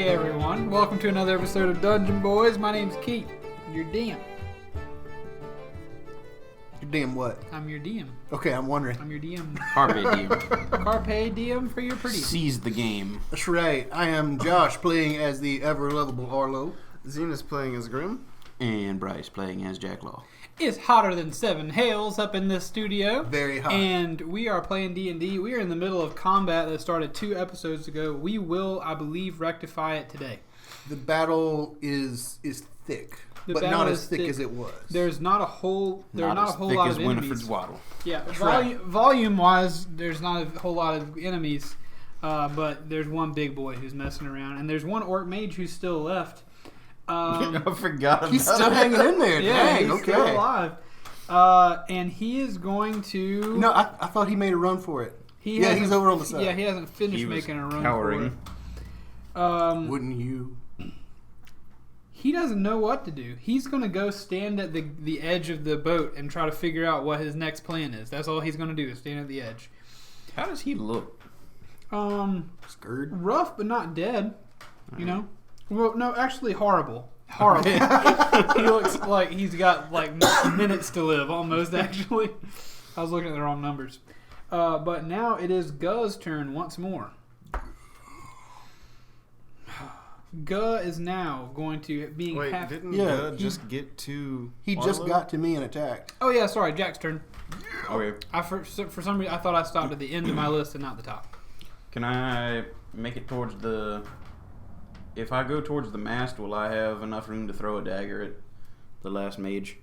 Hey everyone, welcome to another episode of Dungeon Boys. My name's Keith, your DM. Your DM what? I'm your DM. Okay, I'm wondering. I'm your DM. Carpe diem. Carpe diem for your pretty. Seize the game. That's right. I am Josh, playing as the ever-lovable Arlo. Zenas playing as Grim. And Brice playing as Jacklaw. It's hotter than 7 hails up in this studio. Very hot. And we are playing D&D. We are in the middle of combat that started 2 episodes ago. We will, I believe, rectify it today. The battle is thick, The but battle not is as thick as it was. There's not a whole lot of thick enemies. Winifred's waddle. Yeah, right. volume-wise, there's not a whole lot of enemies, but there's one big boy who's messing around, and there's one orc mage who's still left. I forgot about He's still hanging in there. Yeah, Dang, he's okay. still alive. And he is going to... No, I thought he made a run for it. He's over on the side. Yeah, he hasn't finished He was making a run cowering. for it. Wouldn't you? He doesn't know what to do. He's going to go stand at the edge of the boat and try to figure out what his next plan is. That's all he's going to do, is stand at the edge. How does he look? Scared? Rough, but not dead. You know? Well, no, actually horrible. Horrible. He looks like he's got like minutes to live, almost, actually. I was looking at the wrong numbers. But now it is Guh's turn once more. Guh is now going to being Wait, half... didn't Yeah, just get to He just Arlo? got to me and attacked. Oh, yeah, sorry, Jack's turn. Okay. For some reason, I thought I stopped at the end of my list and not the top. Can I make it towards the... If I go towards the mast, will I have enough room to throw a dagger at the last mage?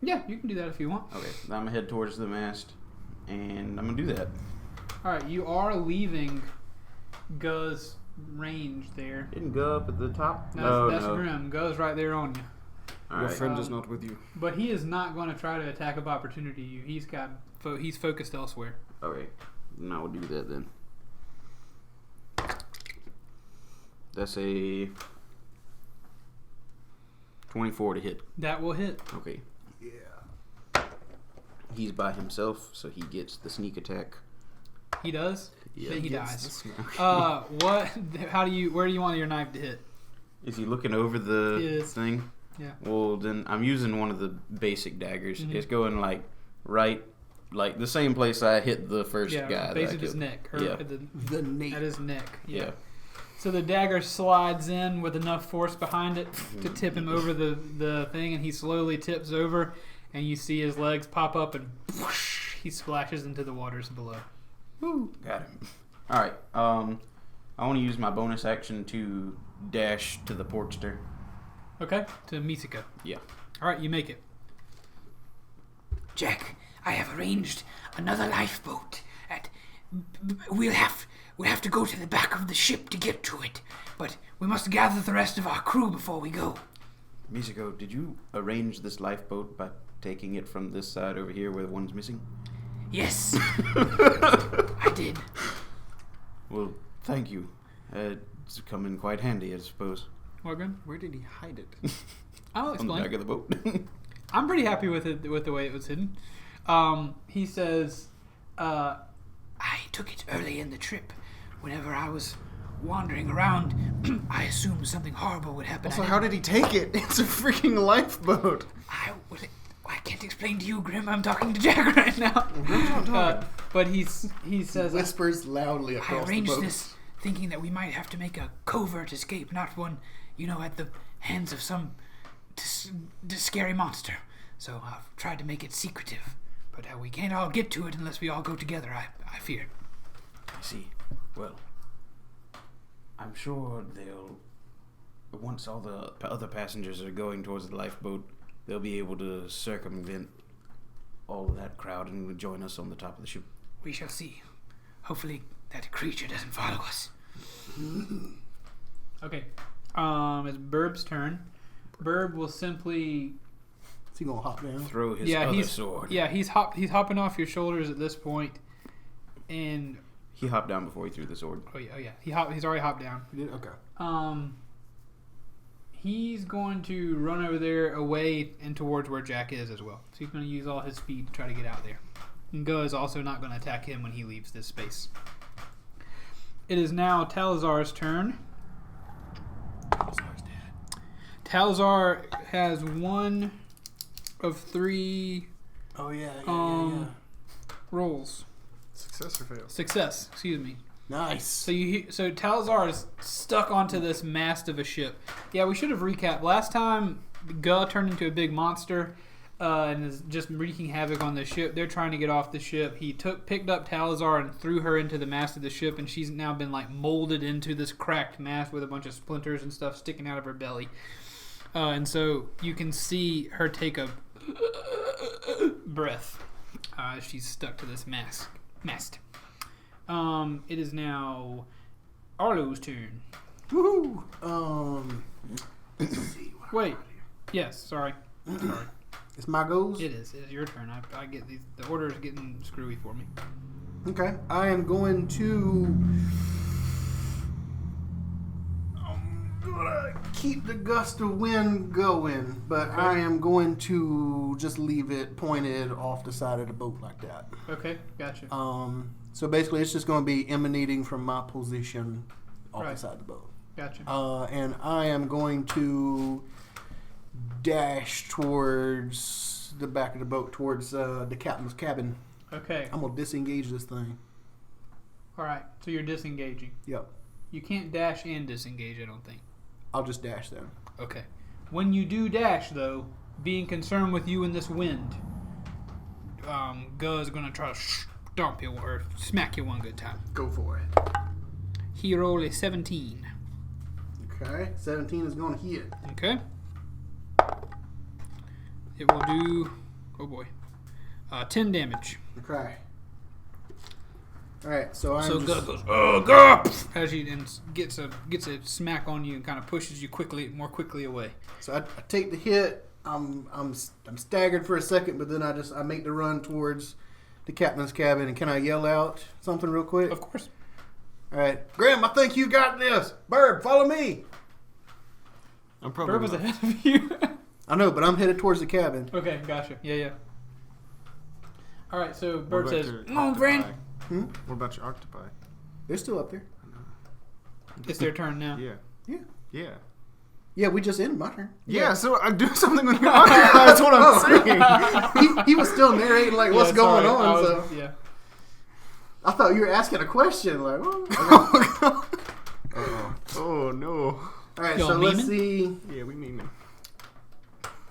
Yeah, you can do that if you want. Okay, I'm going to head towards the mast, and I'm going to do that. Alright, you are leaving Guh's range there. Didn't go up at the top? That's Grim. Guh's right there on you. All Your right. friend is not with you. But he is not going to try to attack of opportunity you. He's focused elsewhere. Okay, now we'll do that then. That's a 24 to hit. That will hit. Okay. Yeah. He's by himself, so he gets the sneak attack. He does. Yeah. Then he Yes, dies. that's What? Where do you want your knife to hit? Is he looking over the Yes. thing? Yeah. Well, then I'm using one of the basic daggers. Mhm. It's going like the same place I hit the first Yeah, guy. base that I of his killed. neck. Yeah. The knee. At his neck. Yeah. So the dagger slides in with enough force behind it to tip him over the thing, and he slowly tips over, and you see his legs pop up, and whoosh, he splashes into the waters below. Woo. Got him. All right. I want to use my bonus action to dash to the portster. Okay, to Misako. Yeah. All right, you make it. Jack, I have arranged another lifeboat. We'll have to go to the back of the ship to get to it, but we must gather the rest of our crew before we go. Misako, did you arrange this lifeboat by taking it from this side over here where the one's missing? Yes, I did. Well, thank you. It's come in quite handy, I suppose. Morgan? Where did he hide it? I'll On the explain. back of the boat. I'm pretty happy with it, with the way it was hidden. He says, I took it early in the trip. Whenever I was wandering around, I assumed something horrible would happen. Also, how did he take it? It's a freaking lifeboat. I can't explain to you, Grim. I'm talking to Jack right now. but he says, Whispers loudly I across the arranged boat. this thinking that we might have to make a covert escape, not one, at the hands of some scary monster. So I've tried to make it secretive. But we can't all get to it unless we all go together, I fear. I see. Well, I'm sure once all the other passengers are going towards the lifeboat, they'll be able to circumvent all of that crowd and join us on the top of the ship. We shall see. Hopefully that creature doesn't follow us. okay, it's Burb's turn. Burb will simply... Is he gonna hop down? Throw his other sword. Yeah, he's hopping off your shoulders at this point, and... He hopped down before he threw the sword. Oh yeah. He's already hopped down. He did? Okay. He's going to run over there away and towards where Jack is as well. So he's going to use all his speed to try to get out there. And Guh is also not going to attack him when he leaves this space. It is now Talazar's turn. Talzar has 1 of 3 Oh yeah. rolls. Success or fail? Success, excuse me. Nice. So Talzar is stuck onto this mast of a ship. Yeah, we should have recapped. Last time, Guh turned into a big monster and is just wreaking havoc on the ship. They're trying to get off the ship. He picked up Talzar and threw her into the mast of the ship, and she's now been like molded into this cracked mast with a bunch of splinters and stuff sticking out of her belly. And so you can see her take a breath. She's stuck to this mast. It is now Arlo's turn. Woohoo! Let's see. Wait. Yes. Sorry. It's my goals. It is. It is your turn. I get these. The order is getting screwy for me. Okay. I am going to. Keep the gust of wind going, but Okay. I am going to just leave it pointed off the side of the boat like that. Okay. Gotcha. So basically, it's just going to be emanating from my position off Right. the side of the boat. Gotcha. And I am going to dash towards the back of the boat, towards the captain's cabin. Okay. I'm going to disengage this thing. All right. So you're disengaging. Yep. You can't dash and disengage, I don't think. I'll just dash then. Okay. When you do dash, though, being concerned with you in this wind, Guh is going to try to stomp you or smack you one good time. Go for it. He rolled a 17. Okay. 17 is going to hit. Okay. It will do, oh boy, 10 damage. Okay. Alright, so I'm So just... Guh goes, oh, Guh! As he and gets a smack on you and kind of pushes you more quickly away. So I take the hit. I'm staggered for a second, but then I make the run towards the captain's cabin. And can I yell out something real quick? Of course. All right, Graham, I think you got this. Bird, follow me. I'm probably Bird was not. ahead of you. I know, but I'm headed towards the cabin. Okay, gotcha. Yeah. All right, so What Bird about says, your "Come on, octopi? friend." What about your octopi? They're still up there. It's their turn now. Yeah. Yeah, we just ended my turn. Yeah, so I do something with your octopi. That's what I'm saying. he was still narrating like what's Yeah, going sorry, on. So Yeah. I thought you were asking a question. Like, oh, Oh no. all right. Yo, So let's Meeman? see. Yeah, we mean it.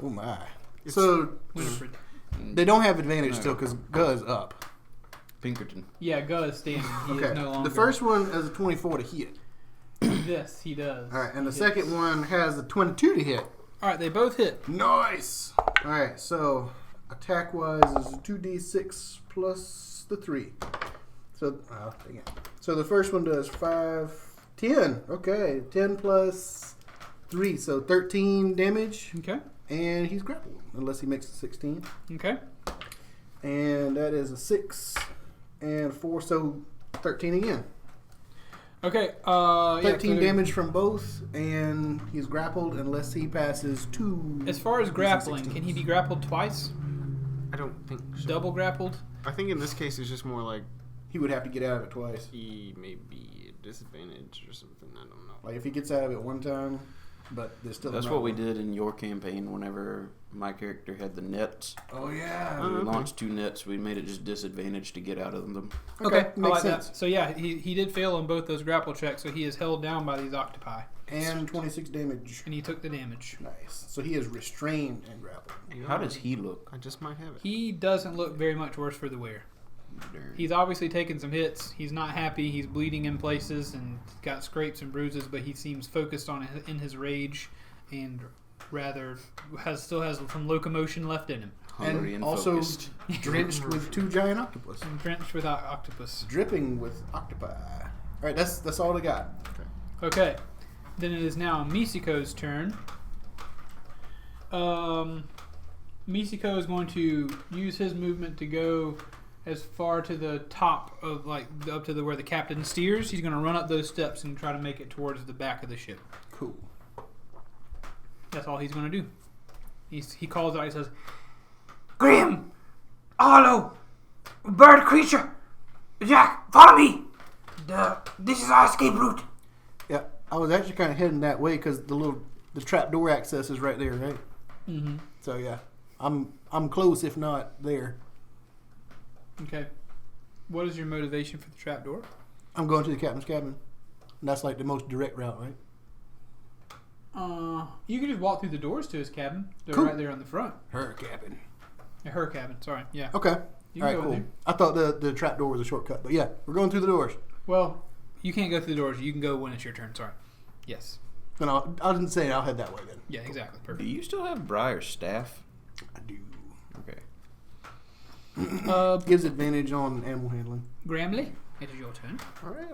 Oh my. It's- So Winifred. they don't have advantage still because Guh's up. Pinkerton. Yeah, Guh is standing. He is Okay. no longer. The first one has a 24 to hit. Yes, he does. All right, and the He second hits. one has a 22 to hit. All right, they both hit. Nice. All right, so attack wise is 2d6 plus the 3. So, dang it. So the first one does 5, 10. Okay, 10 plus 3, so 13 damage, Okay. and he's grappled unless he makes a 16. Okay. And that is a 6 and 4, so 13 again. Okay. 13 damage from both, and he's grappled unless he passes 2. As far as grappling, 16s. can he be grappled twice? I don't think so. Double grappled? I think in this case it's just more like He would have to get out of it twice. he may be a disadvantage or something. I don't know. Like if he gets out of it one time, but there's still That's another what we one. did in your campaign whenever my character had the nets. Oh yeah. We okay. launched 2 nets. We made it just disadvantage to get out of them. Okay, I makes like sense. that. So yeah, he did fail on both those grapple checks, so he is held down by these octopi, And 26 damage. and he took the damage. Nice. So he is restrained and grappled. How does he look? I just might have it. He doesn't look very much worse for the wear. He's obviously taken some hits. He's not happy. He's bleeding in places and got scrapes and bruises, but he seems focused on in his rage and rather still has some locomotion left in him. Hungry and also focused. drenched with 2 giant octopus. And drenched with octopus. Dripping with octopi. All right, that's all I got. Okay, then it is now Misiko's turn. Misiko is going to use his movement to go as far to the top of up to where the captain steers. He's going to run up those steps and try to make it towards the back of the ship. Cool. That's all he's going to do. He calls out. He says, Grim! Arlo! Bird creature! Jack, follow me! This is our escape route. Yeah. I was actually kind of heading that way because the trapdoor access is right there, right? Mm-hmm. So yeah, I'm close, if not there. Okay. What is your motivation for the trapdoor? I'm going to the captain's cabin. And that's like the most direct route, right? You can just walk through the doors to his cabin. They're Cool. right there on the front. Her cabin. Her cabin. Sorry. Yeah. Okay. You All can right, go in cool. there. I thought the trapdoor was a shortcut, but yeah, we're going through the doors. Well, you can't go through the doors. You can go when it's your turn. Sorry. Yes. No, I didn't say it. I'll head that way then. Yeah. Exactly. Do Perfect. you still have Briar's staff? I do. Okay. Gives advantage on animal handling. Gramley, it is your turn. All right.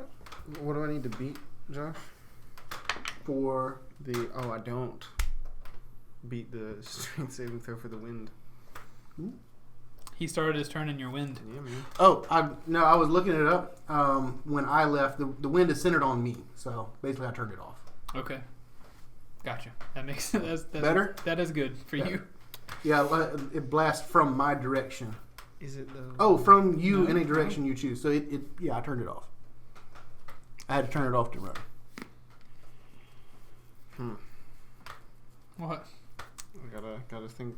What do I need to beat, Josh? For I don't beat the strength saving throw for the wind. He started his turn in your wind. Yeah, man. I was looking it up. When I left, the wind is centered on me, so basically I turned it off. Okay. Gotcha. That makes sense. That's Better? That is good for Better. you. Yeah, it blasts from my direction. Is it though? Oh, from you, No, any direction you choose. So I turned it off. I had to turn it off to run. What? I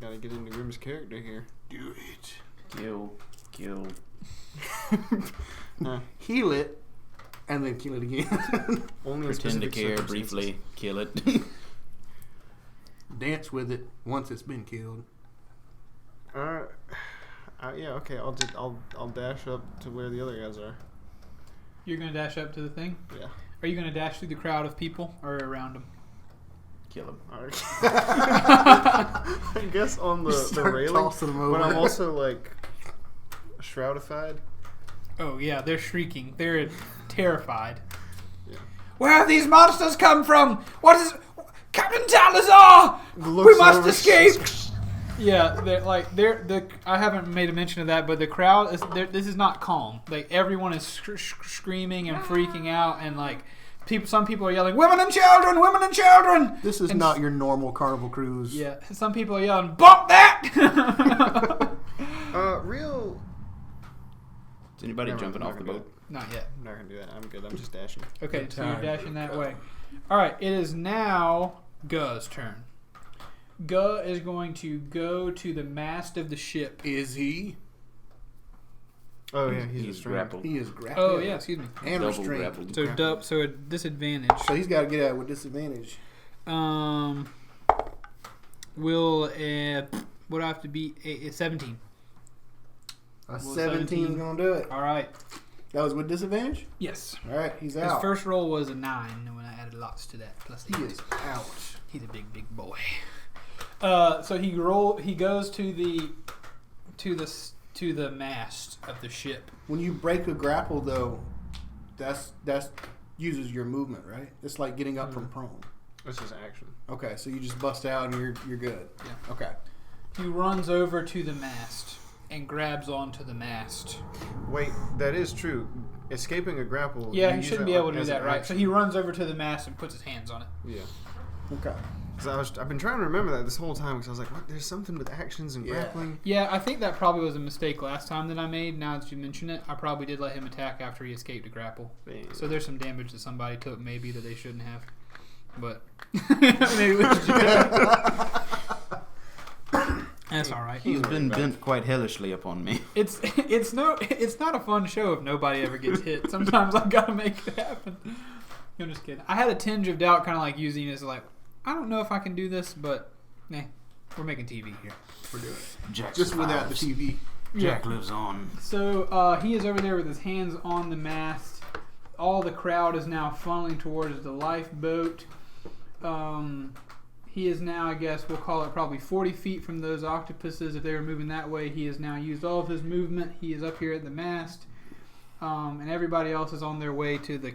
gotta get into Grimm's character here. Do it. Kill. Heal it, and then kill it again. Only in Pretend to specific care circumstances. briefly. Kill it. Dance with it once it's been killed. Yeah, okay. I'll dash up to where the other guys are. You're gonna dash up to the thing. Yeah. Are you gonna dash through the crowd of people or around them? Kill him. Alright. I guess on the Start railing, tossing them over. but I'm also like shroudified. Oh yeah, they're shrieking. They're terrified. Yeah. Where have these monsters come from? What is Captain Talazar? We Looks must over. escape. Yeah, I haven't made a mention of that, but the crowd is. This is not calm. Like everyone is screaming and freaking out, and like some people are yelling, "Women and children! Women and children!" This is not your normal carnival cruise. Yeah, some people are yelling, "Bump that!" Real. Is anybody Never jumping mind, off I'm the not gonna boat? Not yet. I'm not gonna do that. I'm good. I'm just dashing. Okay, Good so you're time. dashing that way. All right, it is now Guh's turn. Guh is going to go to the mast of the ship. Is he? Oh yeah, he's He's restrained. grappled. He is grappled. Oh yeah, excuse me. And Double restrained. grappled. So a disadvantage. So he's got to get out with disadvantage. Will what do I have to beat? 17. A Well, 17 is 17. going to do it. All right. That was with disadvantage? Yes. All right, he's His out. first roll was a 9, and when I added lots to that, plus He 8. is out. He's a big boy. So he goes to the mast of the ship. When you break a grapple, though, that's uses your movement, right? It's like getting up from prone. That's just action. Okay, so you just bust out and you're good. Yeah. Okay. He runs over to the mast and grabs onto the mast. Wait, that is true. Escaping a grapple. Yeah, you he use shouldn't that be able to do as that, an right? action. So he runs over to the mast and puts his hands on it. Yeah. Okay. Because I've been trying to remember that this whole time because I was like, what? There's something with actions and Yeah. grappling. Yeah, I think that probably was a mistake last time that I made. Now that you mention it, I probably did let him attack after he escaped a grapple. Bang. So there's some damage that somebody took maybe that they shouldn't have. But maybe we should. That's all right. He's been bent quite hellishly upon me. It's not a fun show if nobody ever gets hit. Sometimes I gotta make it happen. I'm just kidding. I had a tinge of doubt, kind of like using it as like, I don't know if I can do this, but we're making TV here. We're doing it. Jack Just without the survives. TV. Jack lives on. So he is over there with his hands on the mast. All the crowd is now funneling towards the lifeboat. He is now, I guess we'll call it probably 40 feet from those octopuses. If they were moving that way, he has now used all of his movement. He is up here at the mast. And everybody else is on their way to the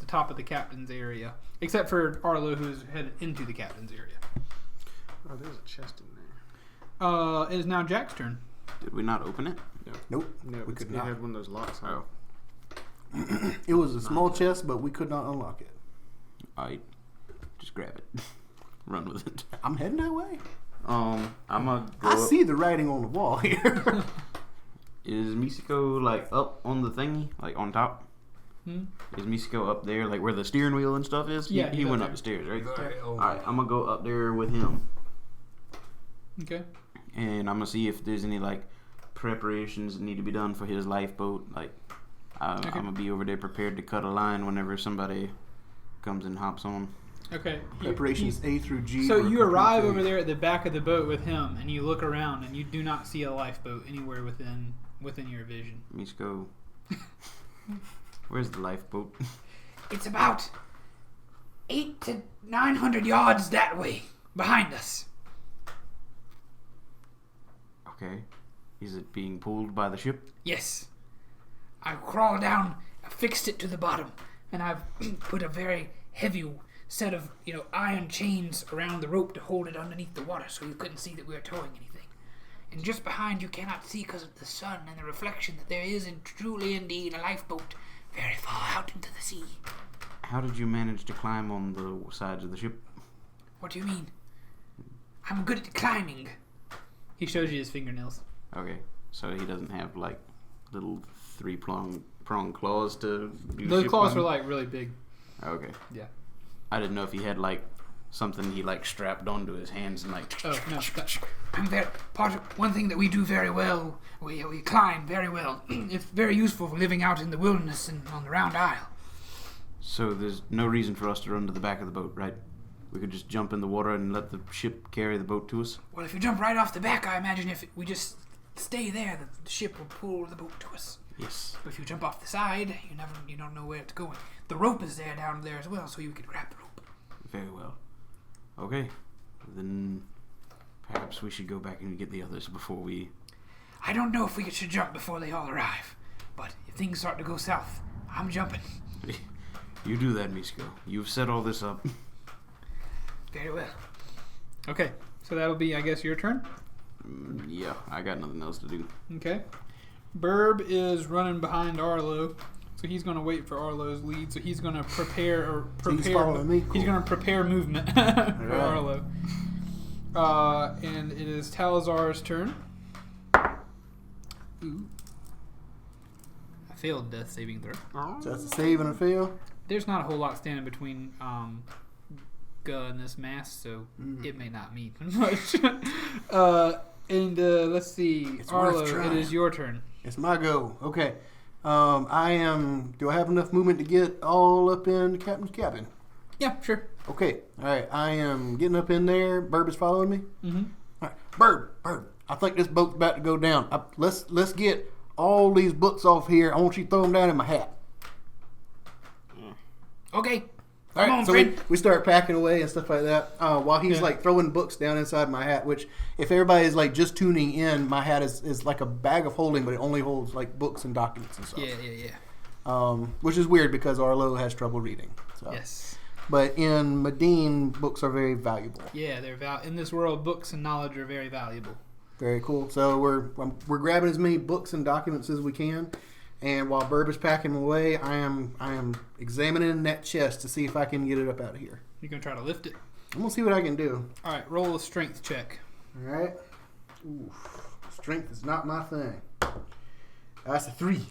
top of the captain's area. Except for Arlo, who's headed into the captain's area. Oh, there's a chest in there. It is now Jack's turn. Did we not open it? Nope. No, We could it not. had one of those locks on it. It was a small chest, but we could not unlock it. Alright. Just grab it. Run with it. I'm heading that way. I'm gonna go I up. see the writing on the wall here. Is Misiko like up on the thingy? Like on top? Is Misiko up there, like where the steering wheel and stuff is? Yeah, he he's went up up the stairs, right? Right. Alright, I'm gonna go up there with him. Okay. And I'm gonna see if there's any like preparations that need to be done for his lifeboat. Like, I'm gonna be over there prepared to cut a line whenever somebody comes and hops on. Okay. Preparations A through G. So were you arrive completed. over there at the back of the boat with him, and you look around, and you do not see a lifeboat anywhere within your vision. Misiko, where's the lifeboat? It's about 800 to 900 yards that way, behind us. Okay. Is it being pulled by the ship? Yes. I've crawled down, fixed it to the bottom, and I've put a very heavy set of, iron chains around the rope to hold it underneath the water so you couldn't see that we were towing anything. And just behind you cannot see because of the sun and the reflection that there is truly indeed a lifeboat very far out into the sea. How did you manage to climb on the sides of the ship? What do you mean? I'm good at climbing. He shows you his fingernails. Okay, so he doesn't have like little three-prong claws to do Those ship claws climbing? are like really big. Okay. Yeah. I didn't know if he had like something he like strapped onto his hands and like. Oh no. I'm very one thing that we do very well. We climb very well. It's very useful for living out in the wilderness and on the Round Isle. So there's no reason for us to run to the back of the boat, right? We could just jump in the water and let the ship carry the boat to us. Well, if you jump right off the back, I imagine if we just stay there, the ship will pull the boat to us. Yes. But if you jump off the side, you don't know where it's going. The rope is there down there as well, so you could grab the rope. Very well. Okay. Then perhaps we should go back and get the others before we... I don't know if we should jump before they all arrive, but if things start to go south, I'm jumping. You do that, Misiko. You've set all this up. Very well. Okay. So that'll be, I guess, your turn. Yeah, I got nothing else to do. Okay. Burb is running behind Arlo, so he's going to wait for Arlo's lead. So he's going to prepare. So he's following me? He's Cool. going to prepare movement for Alright. Arlo. And it is Talazar's turn. Ooh. I failed death saving throw. So that's a save and a fail. There's not a whole lot standing between Guh and this mass, so it may not mean much. Let's see, It's worth Arlo, it trying. is your turn. It's my go. Okay. I am. Do I have enough movement to get all up in the captain's cabin? Yeah, sure. Okay. All right. I am getting up in there. Burb is following me. Mm-hmm. All right. Burb. I think this boat's about to go down. Let's get all these books off here. I want you to throw them down in my hat. Okay. All right, Come on, so friend. we start packing away and stuff like that. While he's Yeah. like throwing books down inside my hat, which if everybody is like just tuning in, my hat is like a bag of holding, but it only holds like books and documents and stuff. Yeah. Which is weird because Arlo has trouble reading. So. Yes. But in Mediene, books are very valuable. Yeah, they're in this world, books and knowledge are very valuable. Very cool. So we're grabbing as many books and documents as we can. And while Burb is packing them away, I am examining that chest to see if I can get it up out of here. You're gonna try to lift it. I'm gonna see what I can do. All right, roll a strength check. All right. Oof. Strength is not my thing. That's a 3.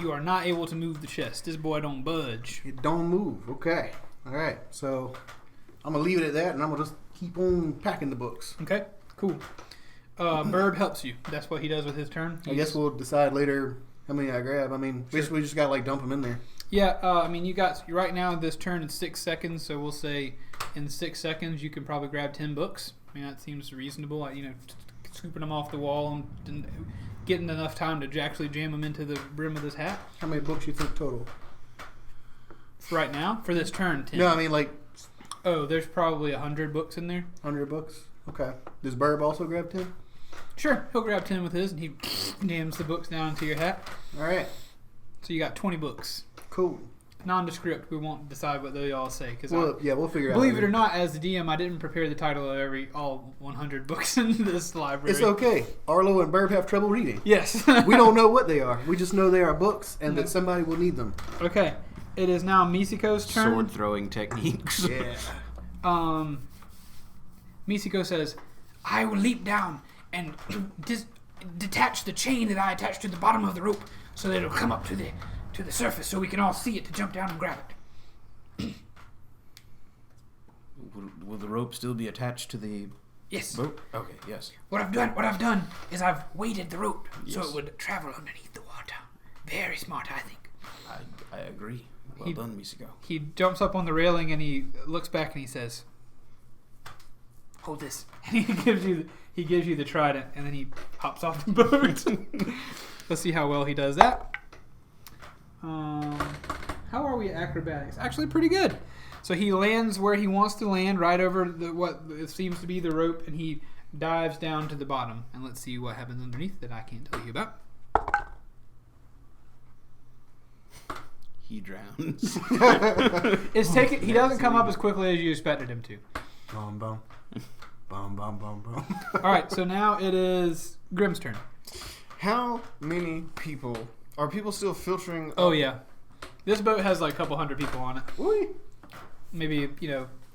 You are not able to move the chest. This boy don't budge. It don't move. Okay. All right. So I'm gonna leave it at that, and I'm gonna just keep on packing the books. Okay, cool. Burb helps you. That's what he does with his turn. I guess we'll decide later how many I grab. I mean, Sure. we just gotta like dump them in there. Yeah, I mean, you got right now this turn is 6 seconds, so we'll say in 6 seconds you can probably grab 10 books. I mean, that seems reasonable. Like, scooping them off the wall and getting enough time to actually jam them into the brim of this hat. How many books you think total? Right now, for this turn, 10. No, I mean like Oh, there's probably 100 books in there. 100 books. Okay. Does Burb also grab 10? Sure, he'll grab 10 with his, and he jams the books down into your hat. All right. So you got 20 books. Cool. Nondescript. We won't decide what they all say because Well, yeah, we'll figure it out. believe it later. or not, as the DM, I didn't prepare the title of all 100 books in this library. It's okay. Arlo and Burb have trouble reading. Yes. We don't know what they are. We just know they are books and No. that somebody will need them. Okay. It is now Misiko's turn. Sword throwing techniques. Yeah. Misiko says, I will leap down and detach the chain that I attached to the bottom of the rope so that it'll come up to to the surface so we can all see it to jump down and grab it. Will the rope still be attached to the Yes. boat? Okay, yes. What I've done is I've weighted the rope so Yes. it would travel underneath the water. Very smart, I think. I agree. Well done, Misigo. He jumps up on the railing and he looks back and he says, Hold this. and he gives you the trident, and then he hops off the boat. Let's see how well he does that. How are we at acrobatics? Actually, pretty good. So he lands where he wants to land, right over what seems to be the rope, and he dives down to the bottom. And let's see what happens underneath that I can't tell you about. He drowns. He doesn't come up as quickly as you expected him to. Boom, boom. Boom, boom, boom, boom. All right, so now it is Grimm's turn. How many people are people still filtering? Oh yeah, this boat has like a couple hundred people on it. Whee! Maybe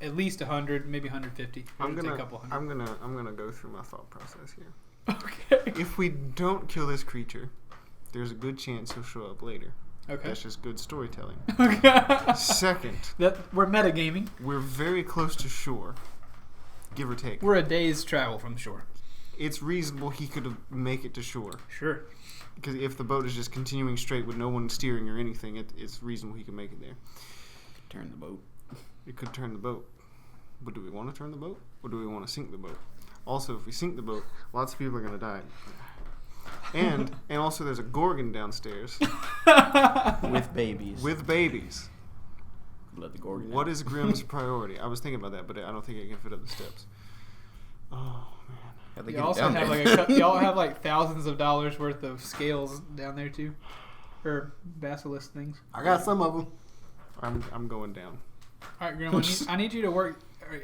at least 100, maybe 150. I'm Maybe a couple hundred. I'm gonna go through my thought process here. Okay. If we don't kill this creature, there's a good chance he'll show up later. Okay. That's just good storytelling. Okay. Second, We're metagaming. we're very close to shore, give or take. We're a day's travel from shore. It's reasonable he could make it to shore. Sure. Because if the boat is just continuing straight with no one steering or anything, it's reasonable he can make it there. Turn the boat. It could turn the boat. But do we want to turn the boat? Or do we want to sink the boat? Also, if we sink the boat, lots of people are going to die. And also there's a Gorgon downstairs With babies. with babies. Let the Gorgon What out. is Grimm's priority? I was thinking about that, but I don't think I can fit up the steps. Oh, man. How'd they You get it also down have there? y'all have like thousands of dollars worth of scales down there too, or basilisk things. I got some of them. I'm going down. All right, Grim. I need you to work.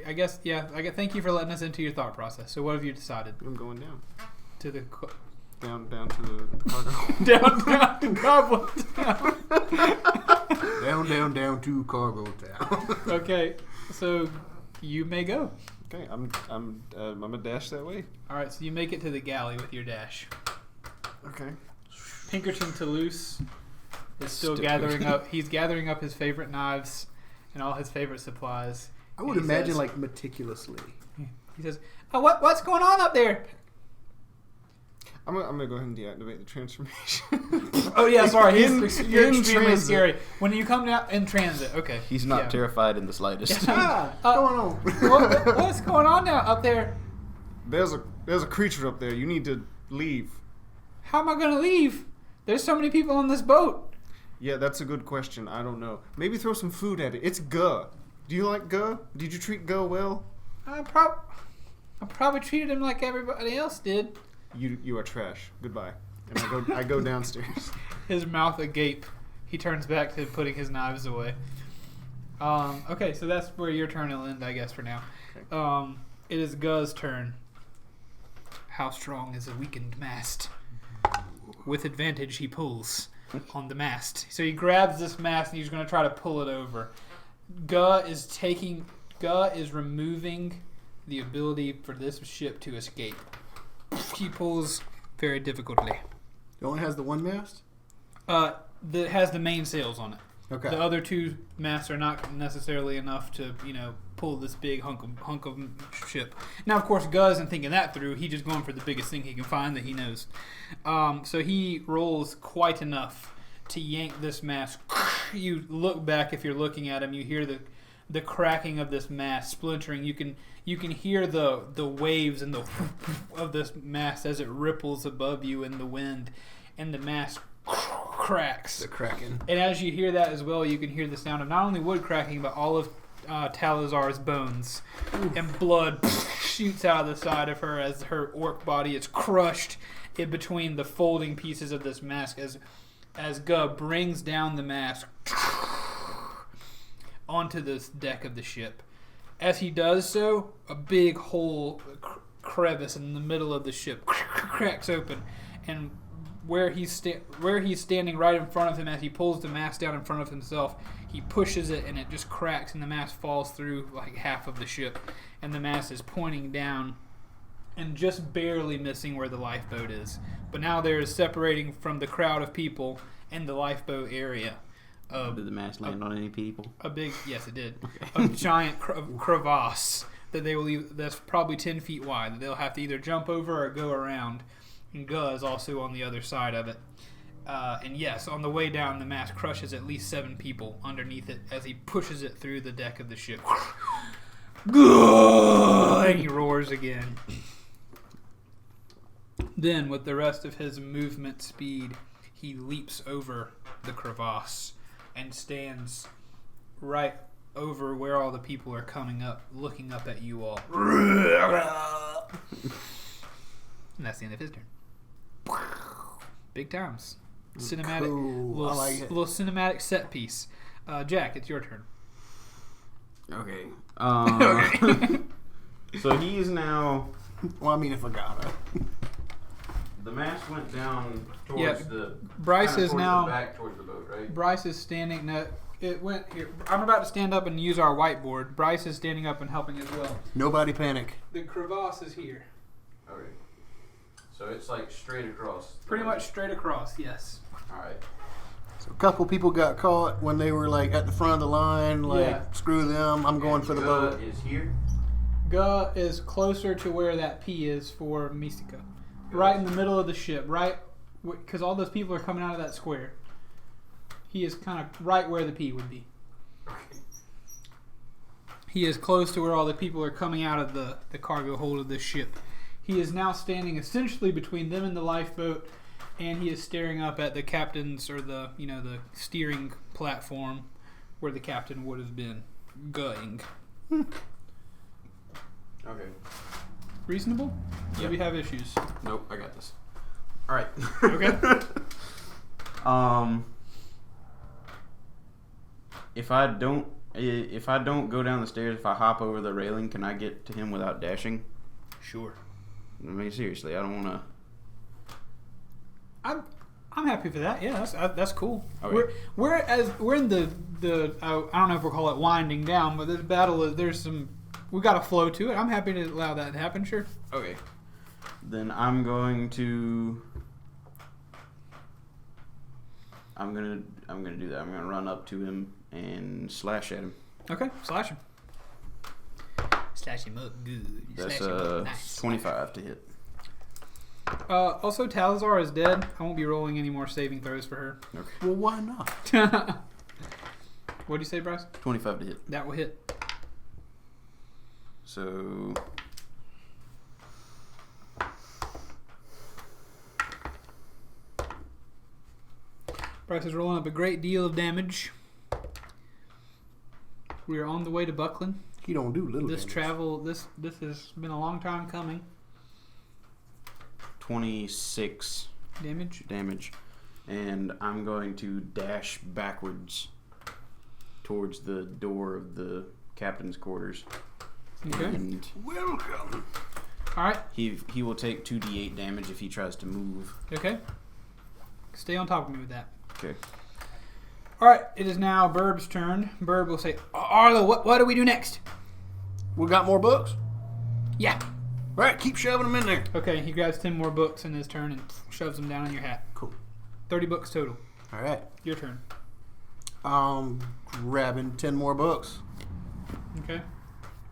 I guess thank you for letting us into your thought process. So what have you decided I'm going down. to the Down to the cargo. down to Goblin Town? Down to Cargo Town. Okay, so you may go. Okay, I'm gonna dash that way. All right, so you make it to the galley with your dash. Okay. Pinkerton Toulouse is still Still gathering cooking. up. He's gathering up his favorite knives and all his favorite supplies. I would And he imagine says- like meticulously. He says, "Oh, what's going on up there?" I'm gonna go ahead and deactivate the transformation. Oh yeah, sorry. You're In extremely transit. scary when you come down in transit. Okay, He's not Yeah. terrified in the slightest. Ah, Uh, going on. What's going on now up there? There's a creature up there. You need to leave. How am I gonna leave? There's so many people on this boat. Yeah, that's a good question. I don't know. Maybe throw some food at it. It's Guh. Do you like Guh? Did you treat Guh well? I probably treated him like everybody else did. You are trash. Goodbye. And I go downstairs. His mouth agape. He turns back to putting his knives away. Okay, so that's where your turn will end, I guess, for now. Okay. It is Guh's turn. How strong is a weakened mast? With advantage, he pulls on the mast. So he grabs this mast and he's going to try to pull it over. Guh is removing the ability for this ship to escape. He pulls very difficultly. It only has the one mast? That has the main sails on it. Okay. The other two masts are not necessarily enough to, pull this big hunk of ship. Now, of course, Guh isn't thinking that through. He's just going for the biggest thing he can find that he knows. So he rolls quite enough to yank this mast. You look back if you're looking at him. You hear the cracking of this mast splintering. You can hear the waves and the of this mast as it ripples above you in the wind, and the mast cracks. The Kraken. And as you hear that as well, you can hear the sound of not only wood cracking, but all of Talazar's bones. And blood shoots out of the side of her as her orc body is crushed in between the folding pieces of this mask as Guh brings down the mask onto this deck of the ship. As he does so, a big hole, crevice in the middle of the ship cracks open, and where he's standing right in front of him as he pulls the mast down in front of himself, he pushes it and it just cracks and the mast falls through like half of the ship, and the mast is pointing down and just barely missing where the lifeboat is. But now there is separating from the crowd of people in the lifeboat area. Did the mast land on any people? Yes, it did. Okay. A giant crevasse that they will. That's probably 10 feet wide. That they'll have to either jump over or go around. And Guh is also on the other side of it. And yes, on the way down, the mast crushes at least 7 people underneath it as he pushes it through the deck of the ship. And he roars again. Then, with the rest of his movement speed, he leaps over the crevasse and stands right over where all the people are coming up, looking up at you all. And that's the end of his turn. Big times. Cinematic, Cool. I like it. little cinematic set piece. Jack, it's your turn. Okay. So he is now. Well, I mean, if I got it. The mast went down towards Yeah, the. Bryce kinda is towards now. the back towards the boat, right? Bryce is standing. No, it went here. I'm about to stand up and use our whiteboard. Bryce is standing up and helping as well. Nobody panic. The crevasse is here. Okay. So it's like straight across. Pretty much straight across. Yes. All right. So a couple people got caught when they were like at the front of the line. Like, Yeah. screw them. I'm going for the boat. Is here. Guh is closer to where that P is for Mystica. Right in the middle of the ship. Right, because all those people are coming out of that square. He is kind of right where the P would be. He is close to where all the people are coming out of the cargo hold of this ship. He is now standing essentially between them and the lifeboat, and he is staring up at the captain's or the steering platform where the captain would have been going. Okay. Reasonable? Or Yep. do we have issues? Nope. I got this. All right. Okay. If I don't go down the stairs, if I hop over the railing, can I get to him without dashing? Sure. I mean, seriously, I don't want to. I'm happy for that. Yeah, that's cool. Okay. We're in the I don't know if we'll call it winding down, but this battle we got a flow to it. I'm happy to allow that to happen. Sure. Okay. Then I'm going to. I'm gonna do that. I'm gonna run up to him and slash at him. Okay, slash him. Slash him up good. That's Slash him up nice. 25 to hit. Also, Talazar is dead. I won't be rolling any more saving throws for her. Okay. Well, why not? What do you say, Bryce? 25 to hit. That will hit. So. Bryce is rolling up a great deal of damage. We are on the way to Buckland. He don't do little This damage. travel, this has been a long time coming. 26 Damage. and I'm going to dash backwards towards the door of the captain's quarters. Okay. And Welcome. All right. he will take 2d8 damage if he tries to move. Okay. Stay on top of me with that. Okay. All right. It is now Burb's turn. Burb will say, "Arlo, what do we do next?" We got more books? Yeah. All right, keep shoving them in there. Okay. He grabs 10 more books in his turn and shoves them down in your hat. Cool. 30 books total. All right. Your turn. Grabbing 10 more books. Okay.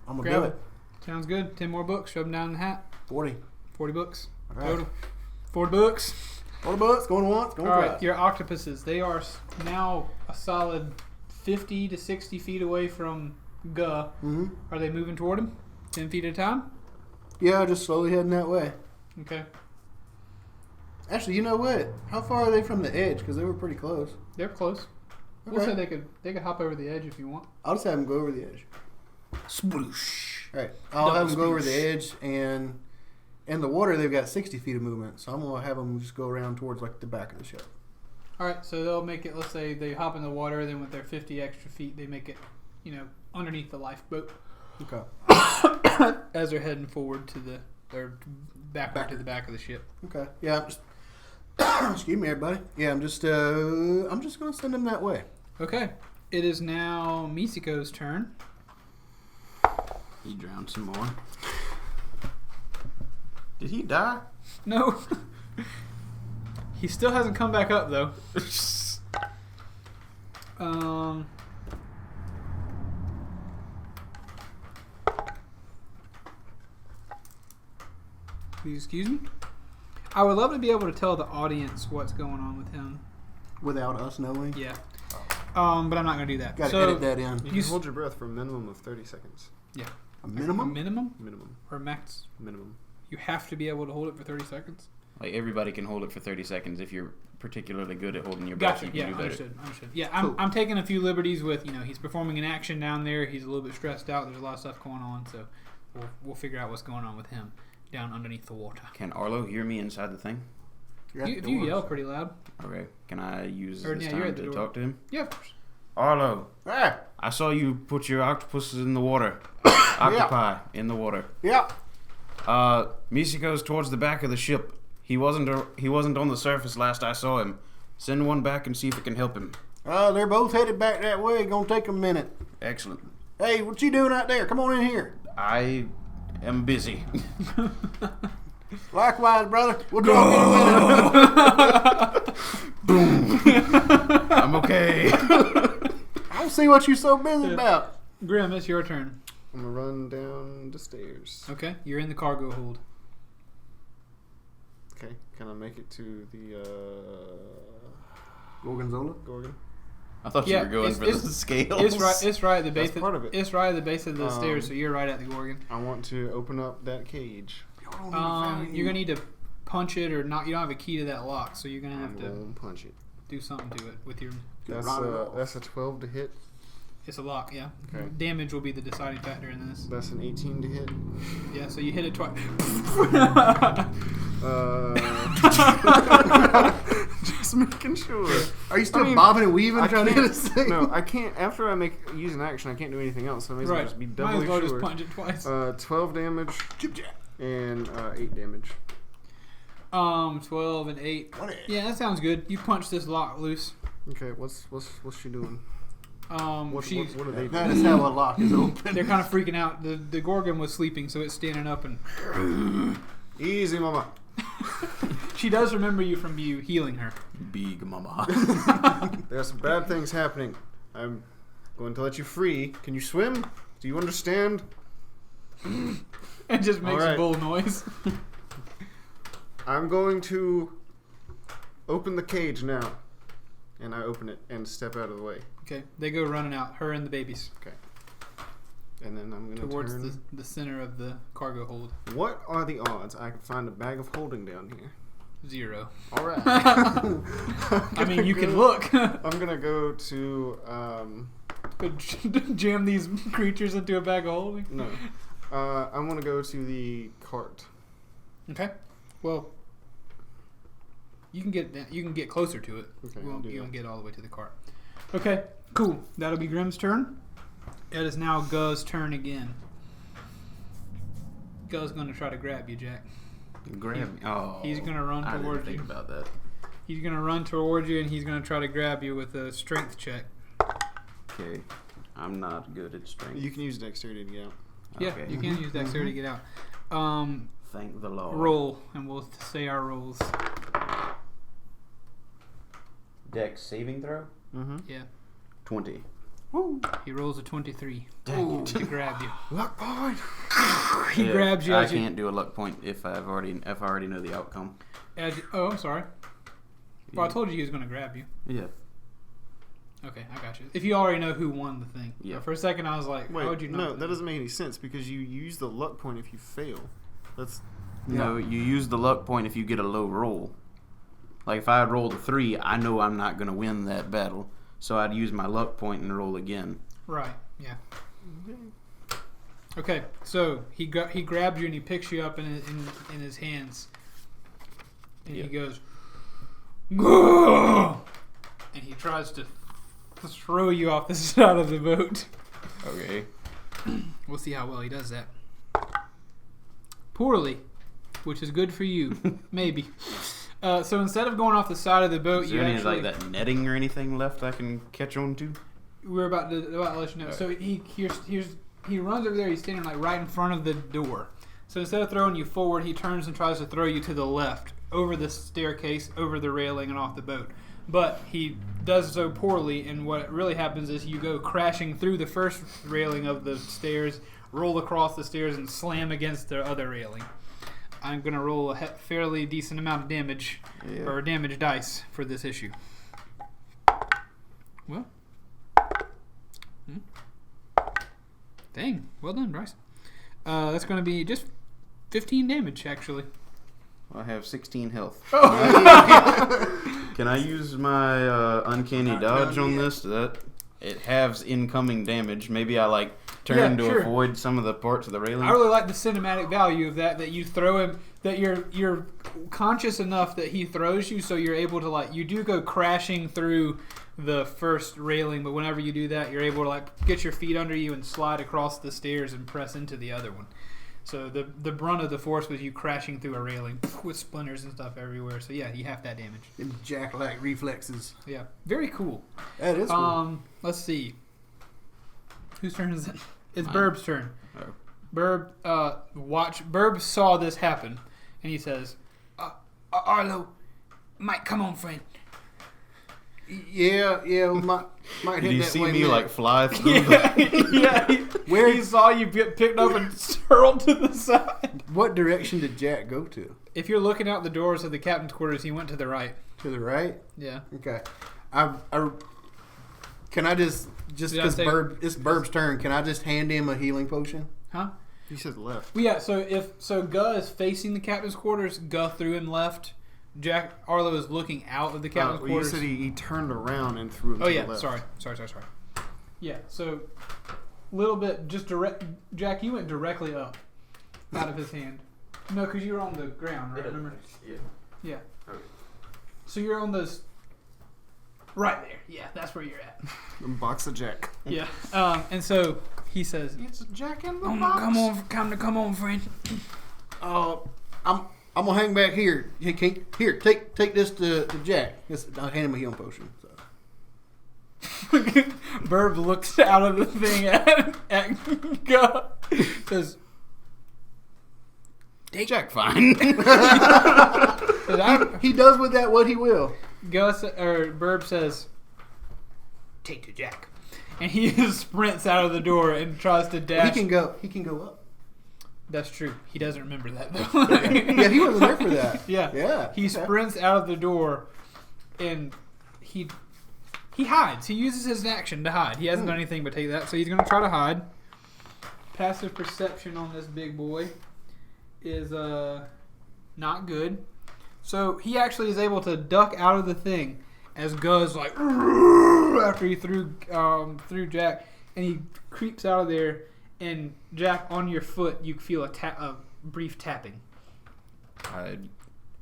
I'm going to Grab do it. Sounds good. 10 more books. Shove them down in the hat. 40. 40 books. All right. Total. 40 books. 40 books, going once, going All right, twice. your octopuses. They are now a solid 50 to 60 feet away from Guh. Mm-hmm. Are they moving toward him? 10 feet at a time? Yeah, just slowly heading that way. Okay. Actually, you know what? How far are they from the edge? Because they were pretty close. They're close. Okay. We'll say they could hop over the edge if you want. I'll just have them go over the edge. Sploosh. All right. I'll Double have them go over sploosh. the edge, and in the water, they've got 60 feet of movement. So I'm going to have them just go around towards like the back of the ship. All right, so they'll make it, let's say they hop in the water, then with their 50 extra feet, they make it, underneath the lifeboat Okay. as they're heading forward to or backward to the back of the ship. Okay. Yeah. I'm just, excuse me, everybody. Yeah, I'm just going to send them that way. Okay. It is now Misiko's turn. He drowned some more. Did he die? No. He still hasn't come back up, though. Please excuse me. I would love to be able to tell the audience what's going on with him. Without us knowing? Yeah. But I'm not going to do that. Gotta So, edit that in. You can hold your breath for a minimum of 30 seconds. A minimum? Minimum? Minimum. Or max? Minimum. You have to be able to hold it for 30 seconds? Like everybody can hold it for 30 seconds. If you're particularly good at holding your breath, Gotcha. you can Yeah, do better. understood. Yeah, Cool. I'm taking a few liberties with, he's performing an action down there. He's a little bit stressed out. There's a lot of stuff going on. So we'll figure out what's going on with him down underneath the water. Can Arlo hear me inside the thing? You're at You, the if you door, yell so- pretty loud. Okay. Can I use Or, this yeah, you're time at the to door. talk to him? Yeah, of course. Arlo, Ah, I saw you put your octopuses in the water. Octopi in the water. yeah. Misiko's towards the back of the ship. He wasn't on the surface last I saw him. Send one back and see if it can help him. They're both headed back that way. Gonna take a minute. Excellent. Hey, what you doing out there? Come on in here. I am busy. Likewise, brother. We'll talk in a minute. I'm okay. I don't see what you're so busy about. Grim, it's your turn. I'm gonna run down the stairs. Okay, you're in the cargo hold. Okay, can I make it to the Gorgonzola? Gorgon? I thought Yeah, you were going it's- for the it's- scales. It's right at the base. That's part of it. It's right at the base of the stairs, so you're right at the Gorgon. I want to open up that cage. You're gonna need to punch it or not. You don't have a key to that lock, so you're gonna I'm have to gonna punch it. do something to it with your. That's a 12 to hit. It's a lock, yeah. Okay. Damage will be the deciding factor in this. That's an 18 to hit. Yeah, so you hit it twice. Just making sure. Are you still I mean, bobbing and weaving I trying to hit this can't. thing? No, I can't. After I use an action, I can't do anything else. So I may as well Right. just be Might doubly as well sure. just punch it twice. 12 damage Chip chap. and 8 damage. 12 and 8. Yeah, that sounds good. You punch this lock loose. Okay, what's she doing? What are they That doing? is how a lock is open. They're kind of freaking out. The Gorgon was sleeping, so it's standing up, and Easy, mama. she does remember you from you healing her. Big mama. There are some bad things happening. I'm going to let you free. Can you swim? Do you understand? It just makes Alright. a bull noise. I'm going to open the cage now. And I open it and step out of the way. Okay, they go running out. Her and the babies And then I'm going to towards turn. the center of the cargo hold. What are the odds I can find a bag of holding down here? 0. All right. I mean, you can look. I'm going to go to... Jam these creatures into a bag of holding. No. I'm going to go to the cart. Okay. Well, you can get closer to it. Okay, You I'll do won't that. get all the way to the cart. Okay. Cool. That'll be Grimm's turn. It is now Guh's turn again. Guh's going to try to grab you, Jack. Grab me. Oh. He's going to run I didn't towards think you. about that. He's going to run towards you, and he's going to try to grab you with a strength check. Okay. I'm not good at strength. You can use dexterity to get out. Yeah, Okay. you can use dexterity to get out. Thank the Lord. Roll, and we'll say our rolls. Dex saving throw? Mm-hmm. Yeah. 20. He rolls a 23 Dang. to grab you. Luck point. He grabs you I as you... can't do a luck point if I already know the outcome. Oh, I'm sorry. Well, I told you he was going to grab you. Yeah. Okay, I got you. If you already know who won the thing. Yeah. For a second, I was like, Wait, how would you not? no, know? that doesn't make any sense because you use the luck point if you fail. That's No, you use the luck point if you get a low roll. Like if I had rolled a 3, I know I'm not going to win that battle. So I'd use my luck point and roll again. Right, yeah. Okay, so he grabs you and he picks you up in his hands. And he goes, "Gah!" And he tries to throw you off the side of the boat. Okay. We'll see how well he does that. Poorly, which is good for you. Maybe. So instead of going off the side of the boat, Is you there any actually... like that netting or anything left I can catch on to? We're about to let you know. So he runs over there. He's standing like right in front of the door. So instead of throwing you forward, he turns and tries to throw you to the left, over the staircase, over the railing, and off the boat. but he does so poorly, and what really happens is you go crashing through the first railing of the stairs, roll across the stairs, and slam against the other railing. I'm going to roll a fairly decent amount of damage, or damage dice, for this issue. Well. Dang. Well done, Brice. That's going to be just 15 damage, actually. I have 16 health. Oh. Can I use my uncanny dodge on this? It halves incoming damage. Maybe I turn to avoid some of the parts of the railing. I really like the cinematic value of that you throw him, that you're conscious enough that he throws you, so you're able to you do go crashing through the first railing, but whenever you do that, you're able to get your feet under you and slide across the stairs and press into the other one. So the brunt of the force was you crashing through a railing with splinters and stuff everywhere. So yeah, you have that damage. And Jack-like reflexes. Yeah, very cool. That is cool. Let's see. Whose turn is it? It's Burb's turn. Oh. Burb saw this happen, and he says, Arlo, might come on, friend. Yeah, we might hit Did you that see way me now. fly through yeah, where he saw you get picked up and hurled to the side. What direction did Jack go to? If you're looking out the doors of the captain's quarters, he went to the right. To the right? Yeah. Okay. Can I just because it's Burb's turn, can I just hand him a healing potion? Huh? He said left. Well, yeah, so Guh is facing the captain's quarters, Guh threw him left. Arlo is looking out of the captain's quarters. You said he turned around and threw him to the left. Sorry. Yeah, so little bit just direct. Jack, you went directly up out of his hand. No, because you were on the ground, right? Remember? Yeah. Okay. So you're on those. Right there. Yeah, that's where you're at. The box of Jack. Yeah. And so he says, It's Jack in the box. Come on, friend. I'm gonna hang back here. Here, take this to Jack. I'll hand him a healing potion. So. Burb looks out of the thing at Guh. Says, Take Jack fine. He does with that what he will. Burb says, take to Jack. And he sprints out of the door and tries to dash. He can go up. That's true. He doesn't remember that though. Yeah, he wasn't there for that. Yeah. He sprints out of the door and he hides. He uses his action to hide. He hasn't done anything but take that, so he's going to try to hide. Passive perception on this big boy is not good. So he actually is able to duck out of the thing as Guh's after he threw Jack, and he creeps out of there. And Jack, on your foot, you feel a brief tapping. I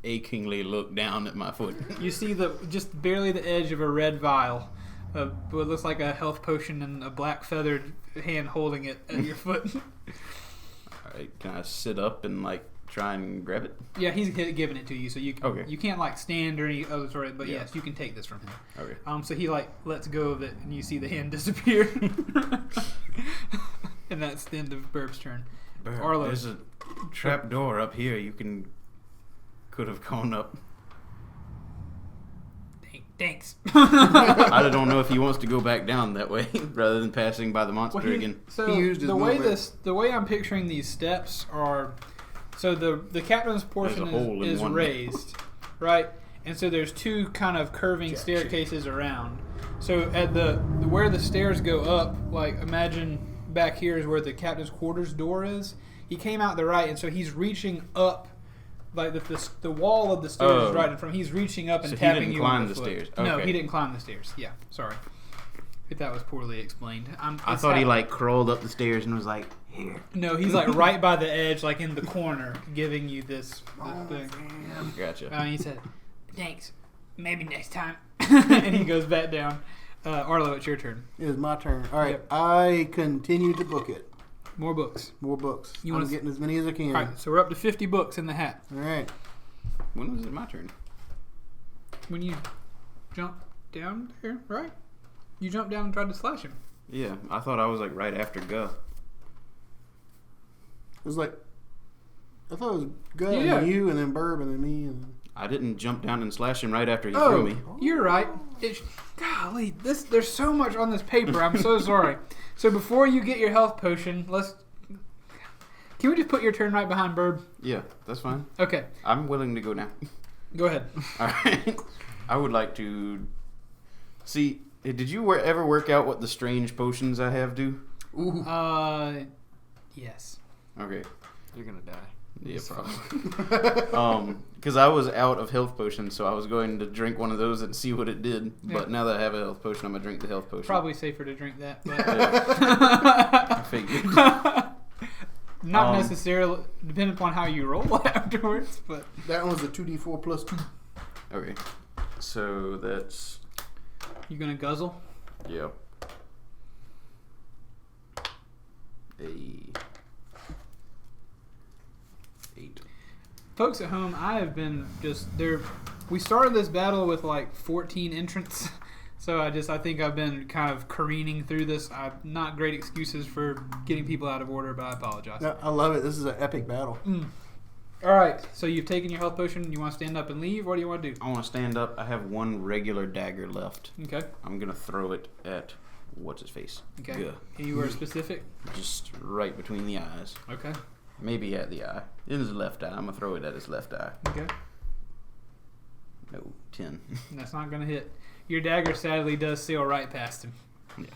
achingly look down at my foot. You see just barely the edge of a red vial, what looks like a health potion, and a black feathered hand holding it at your foot. All right, can I sit up and try and grab it? Yeah, he's giving it to you, so you can, okay. You can't stand or any other sort of, but yes, you can take this from him. Okay. So he lets go of it, and you see the hand disappear. And that's the end of Burb's turn. Arlo. There's a trap door up here. You could have gone up. Thanks. I don't know if he wants to go back down that way rather than passing by the monster again. So he used his the way I'm picturing these steps are, so the captain's portion is raised, right? And so there's two kind of curving staircases around. So at where the stairs go up, imagine back here is where the captain's quarters door is. He came out the right, and so he's reaching up, the wall of the stairs is right in front. He's reaching up and tapping you on the foot. Stairs. No, Okay. he didn't climb the stairs. Yeah, sorry. If that was poorly explained. I thought he crawled up the stairs and was here. No, he's right by the edge, in the corner, giving you this thing. Gotcha. And he said, Thanks. Maybe next time. and he goes back down. Arlo, it's your turn. It is my turn. All right, Yep. I continue to book it. More books. More books. I'm getting as many as I can. All right, so we're up to 50 books in the hat. All right. When was it my turn? When you jump down there, right? You jumped down and tried to slash him. Yeah, I thought I was right after Guh. It was I thought it was Guh Yeah. and you and then Burb and then me. And I didn't jump down and slash him right after he threw me. You're right. Golly, there's so much on this paper. I'm so sorry. So before you get your health potion, can we just put your turn right behind Burb? Yeah, that's fine. Okay. I'm willing to go now. Go ahead. All right. I would like to see. Did you ever work out what the strange potions I have do? Ooh. Yes. Okay. You're gonna die. Yeah, probably. Because I was out of health potions, so I was going to drink one of those and see what it did. But now that I have a health potion, I'm gonna drink the health potion. Probably safer to drink that. But I figured. Not necessarily, depending upon how you roll afterwards. But That one's a 2d4 plus 2. Okay. So that's. You gonna guzzle? Yeah. A 8. Folks at home, I have been just there. We started this battle with like 14 entrants, so I think I've been kind of careening through this. Not great excuses for getting people out of order, but I apologize. No, I love it. This is an epic battle. All right, so you've taken your health potion. You want to stand up and leave? What do you want to do? I want to stand up. I have one regular dagger left. Okay. I'm gonna throw it at what's his face. Okay. Guh. Anywhere specific? Just right between the eyes. Okay. Maybe at the eye. In his left eye. I'm gonna throw it at his left eye. Okay. No, 10. That's not gonna hit. Your dagger sadly does sail right past him. Yeah.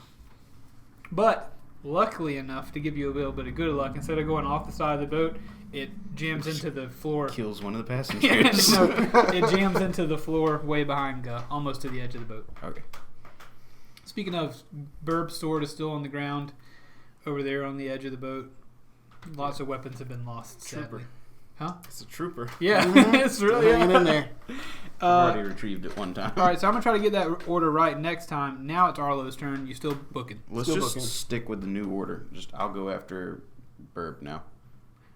But luckily enough to give you a little bit of good luck, instead of going off the side of the boat, it jams into the floor. Kills one of the passengers. No, it jams into the floor way behind Guh, almost to the edge of the boat. Okay. Speaking of, Burb's sword is still on the ground over there on the edge of the boat. Lots of weapons have been lost, sadly. Trooper. Huh? It's a trooper. Yeah, it's really Hanging in there. I've already retrieved it one time. All right, so I'm going to try to get that order right next time. Now it's Arlo's turn. You still booking. Let's Still just booking. stick with the new order. I'll go after Burb now.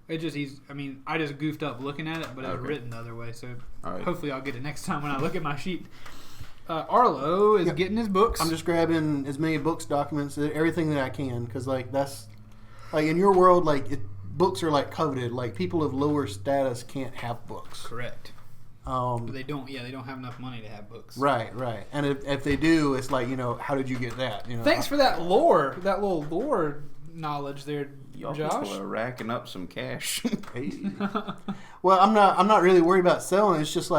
I just goofed up looking at it, but it's Okay. written the other way, so All right. hopefully I'll get it next time when I look at my sheet. Arlo is getting his books. I'm just grabbing as many books, documents, everything that I can, because that's in your world, books are coveted. Like people of lower status can't have books. Correct. But they don't have enough money to have books. Right. And if they do, it's how did you get that? Thanks for that little lore knowledge there, Y'all Josh. people are racking up some cash. Hey. Well, I'm not really worried about selling. It's just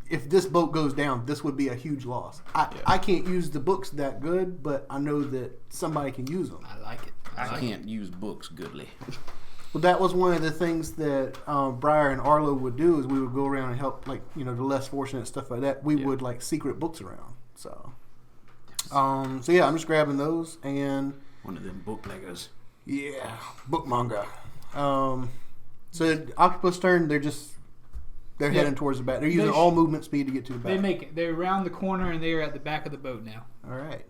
if this boat goes down, this would be a huge loss. I can't use the books that good, but I know that somebody can use them. I like it. I can't use books goodly. Well, that was one of the things that Briar and Arlo would do is we would go around and help, the less fortunate, stuff like that. We would, secret books around. So, I'm just grabbing those and... One of them bootleggers. Yeah, bookmonger. So, Octopus turn, they're heading towards the back. They're using all movement speed to get to the back. They make it. They're around the corner and they're at the back of the boat now. All right.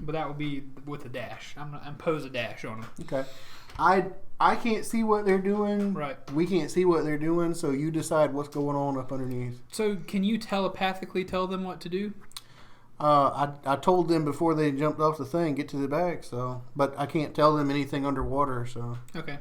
But that would be with a dash. I'm gonna impose a dash on them. Okay. I can't see what they're doing. Right. We can't see what they're doing, so you decide what's going on up underneath. So can you telepathically tell them what to do? I told them before they jumped off the thing, get to the back. So, but I can't tell them anything underwater. So Okay.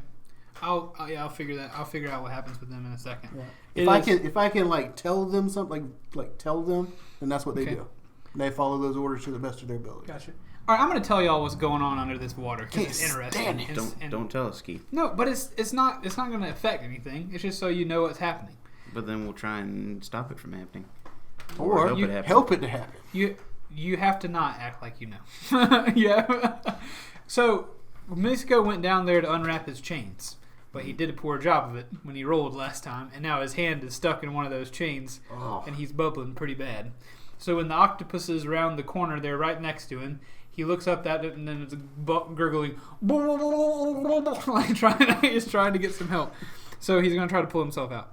I'll figure that. I'll figure out what happens with them in a second. Yeah. If I can tell them something, tell them, then that's what they do. They follow those orders to the best of their ability. Gotcha. All right, I'm going to tell y'all what's going on under this water because it's interesting. stand it. Don't tell us, Keith. No, but it's not going to affect anything. It's just so you know what's happening. But then we'll try and stop it from happening. Or help it to happen. You have to not act like you know. Yeah. So Mexico went down there to unwrap his chains, but he did a poor job of it when he rolled last time, and now his hand is stuck in one of those chains, and he's bubbling pretty bad. So when the octopus is around the corner, they're right next to him. He looks up at it, and then it's gurgling, like he's trying to get some help. So he's going to try to pull himself out.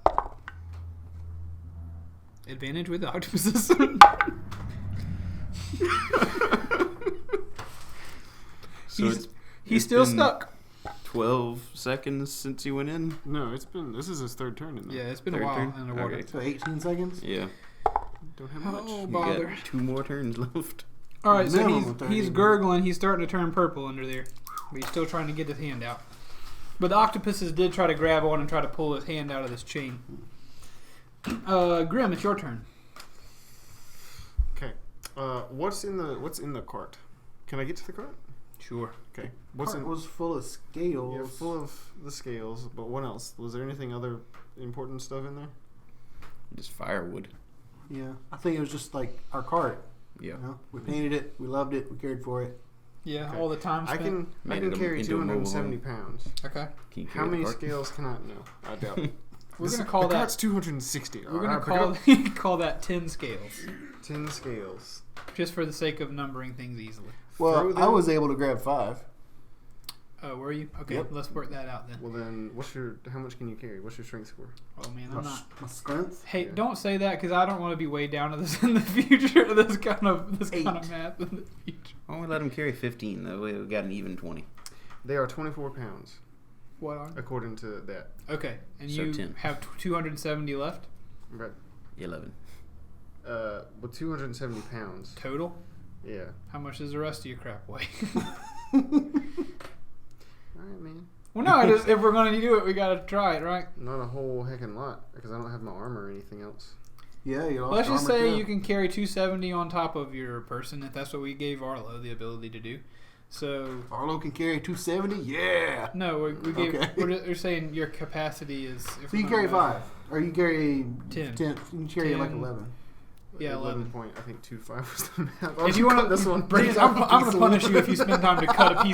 Advantage with the octopuses. He's still stuck. 12 seconds since he went in? No, this is his third turn in there. Yeah, it's been a Third while turn? underwater. Okay. So 18 seconds? Yeah. Don't have much. Oh, You bother. got 2 more turns left. All right, so Minimum of 30 he's minutes. gurgling. He's starting to turn purple under there. But he's still trying to get his hand out. But the octopuses did try to grab on and try to pull his hand out of this chain. Grim, it's your turn. Okay. What's in the cart? Can I get to the cart? Sure. Okay. Cart was full of scales. Yeah, full of the scales. But what else? Was there anything other important stuff in there? Just firewood. Yeah, I think it was just like our cart. Yeah. You know? We painted it, we loved it, we cared for it. Yeah, Okay. all the time I spent. can carry into a mobile 270 home. pounds. Okay. Can you How carry the many cart? scales can I? No, I doubt it. We're gonna call the that. cart's 260. We're gonna Alright, pick it call that 10 scales, up. 10 scales. just for the sake of numbering things easily. Well, Throw I them- was able to grab 5. Oh, were you? Okay, Yep. let's work that out then. Well then, how much can you carry? What's your strength score? Oh man, I'm not. My strength? Hey, Yeah. don't say that because I don't want to be weighed down to this in the future. This kind of 8. math in the future. Why don't we let him carry 15? That way we got an even 20. They are 24 pounds, What on? according to that. Okay, and So you 10. have 270 left Right. 11. With 270 pounds. total. Yeah. How much does the rest of your crap weigh? Alright, man. Well, no, if we're going to do it, we got to try it, right? Not a whole heckin' lot, because I don't have my armor or anything else. Yeah, you lost Let's just armor say too. you can carry 270 on top of your person, if that's what we gave Arlo the ability to do. So Arlo can carry 270? Yeah! no, we gave. Okay. We're saying your capacity is. If So you we're carry gonna- 5. Or you carry 10. 10. You can carry like 10. 11. Yeah, 11. Point, I think 2.5 was the math. If you want cut this one, Brice, I'm going to punish you if you spend time to cut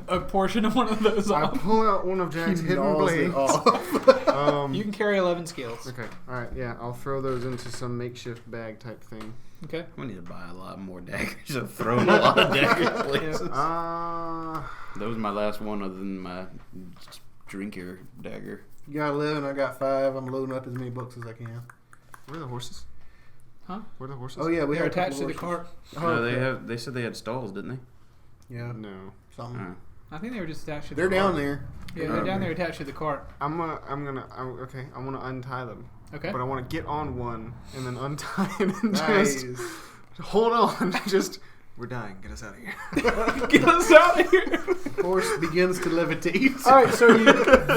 a portion of one of those I off. pull out one of Jack's He hidden gnaws it blades. off. You can carry 11 scales. Okay, alright, yeah, I'll throw those into some makeshift bag type thing. Okay. We need to buy a lot more daggers. I've thrown a lot of daggers places. Uh, That was my last one other than my drinker dagger. You got 11, I got 5. I'm loading up as many books as I can. where are the horses? Huh? Where are the horses? Oh, yeah, we They're have a couple attached to the horses. cart. Oh, No, okay. they said they had stalls, didn't they? Yeah, No. something. Oh. I think they were just attached to the They're cart. down there. Yeah, they're down there attached to the cart. I'm gonna untie them. Okay. But I want to get on one and then untie it and Nice. just hold on. Just, we're dying. Get us out of here. Get us out of here. Horse begins to levitate. All right,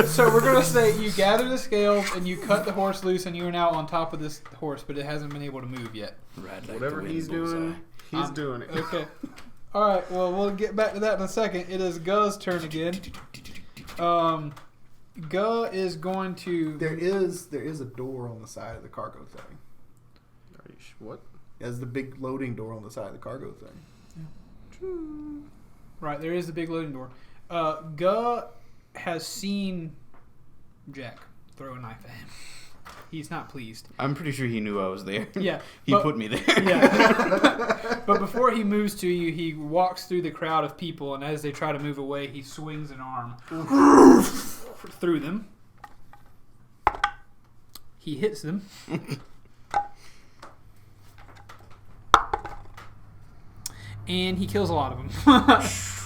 so we're gonna say you gather the scales and you cut the horse loose, and you are now on top of this horse, but it hasn't been able to move yet. Ride like Whatever the he's wind doing, bullseye. he's doing it. Okay. All right. Well, we'll get back to that in a second. It is Guh's turn again. Guh is going to. There is a door on the side of the cargo thing. Are you what? There's the big loading door on the side of the cargo thing. Right, there is the big loading door. Guh has seen Jack throw a knife at him. He's not pleased. I'm pretty sure he knew I was there. Yeah. He but- put me there. Yeah. But before he moves to you, he walks through the crowd of people, and as they try to move away, he swings an arm through them. He hits them. And he kills a lot of them.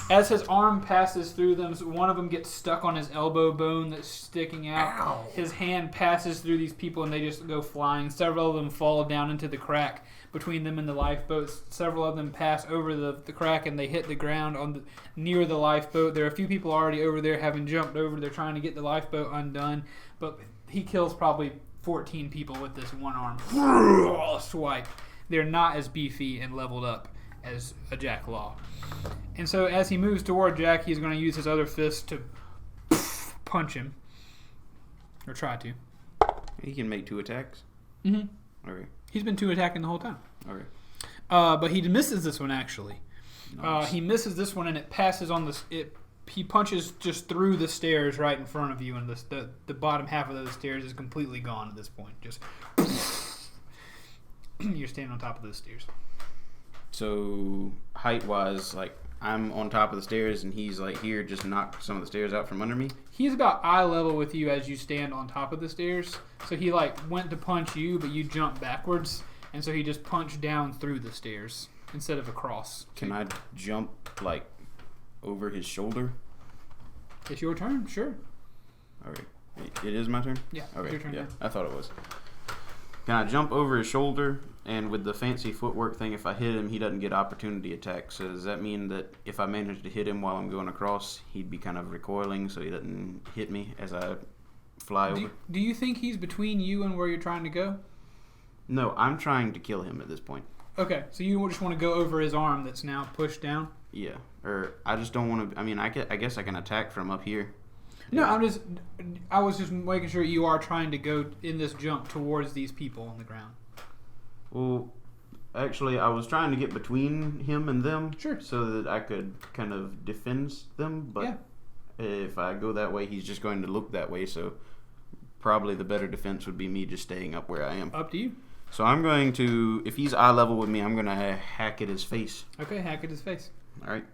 As his arm passes through them, one of them gets stuck on his elbow bone that's sticking out. Ow. His hand passes through these people and they just go flying. Several of them fall down into the crack between them and the lifeboats. Several of them pass over the crack and they hit the ground near the lifeboat. There are a few people already over there having jumped over. They're trying to get the lifeboat undone. But he kills probably 14 people with this one arm swipe. They're not as beefy and leveled up as a Jack Law. And so as he moves toward Jack, he's going to use his other fist to punch him. Or try to. He can make 2 attacks. Mm-hmm. Okay. He's been 2 attacking the whole time. Okay. But he misses this one, actually. Nice. He misses this one, and it passes on he punches just through the stairs right in front of you, and the bottom half of those stairs is completely gone at this point. Just you're standing on top of those stairs. So height-wise, like I'm on top of the stairs and he's like here, just knocked some of the stairs out from under me. He's about eye level with you as you stand on top of the stairs. So he went to punch you, but you jumped backwards, and so he just punched down through the stairs instead of across. Can I jump like over his shoulder? It's your turn, sure. All right. It is my turn? Yeah, Okay. your turn. Yeah, now. I thought it was. Can I jump over his shoulder? And with the fancy footwork thing, if I hit him, he doesn't get opportunity attacks. So does that mean that if I manage to hit him while I'm going across, he'd be kind of recoiling so he doesn't hit me as I fly over. Do you think he's between you and where you're trying to go? No, I'm trying to kill him at this point. Okay, so you just want to go over his arm that's now pushed down? Yeah, or I just don't want to. I mean, I guess I can attack from up here. No, I was just making sure you are trying to go in this jump towards these people on the ground. Well, actually, I was trying to get between him and them, Sure. so that I could kind of defend them. But if I go that way, he's just going to look that way. So probably the better defense would be me just staying up where I am. Up to you. So I'm going to, if he's eye level with me, I'm going to hack at his face. Okay, hack at his face. All right.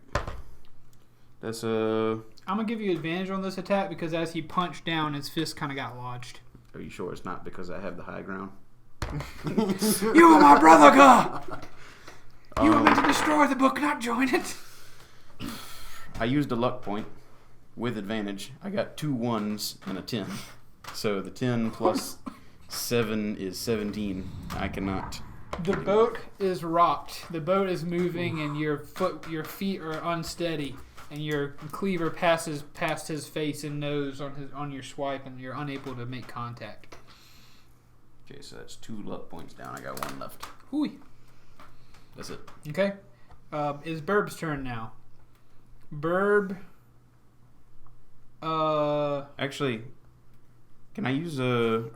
That's I'm gonna give you advantage on this attack because as he punched down, his fist kind of got lodged. Are you sure it's not because I have the high ground? You are my brother, Guh! You were meant to destroy the book, not join it. I used a luck point with advantage. I got 2 1s and a 10. So the 10 plus 7 is 17. I cannot. The boat is rocked. The boat is moving, and your feet are unsteady, and your cleaver passes past his face and nose on your swipe, and you're unable to make contact. Okay, so that's 2 luck points down. I got 1 left. Hooey. That's it. Okay. It's Burb's turn now. Burb. Actually, can I use a...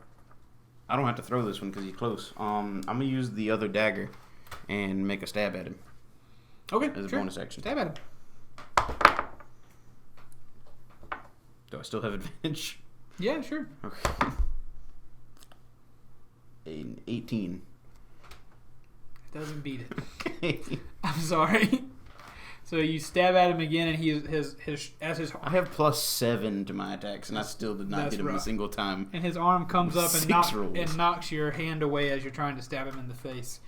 I don't have to throw this one because he's close. I'm going to use the other dagger and make a stab at him. Okay, as a sure. bonus action. Stab at him. Do I still have advantage? Yeah, sure. Okay. An 18. Doesn't beat it. Okay. I'm sorry. So you stab at him again, and his I have +7 to my attacks, and I still did not hit him a single time. And his arm comes up and 6 rolls. knocks your hand away as you're trying to stab him in the face.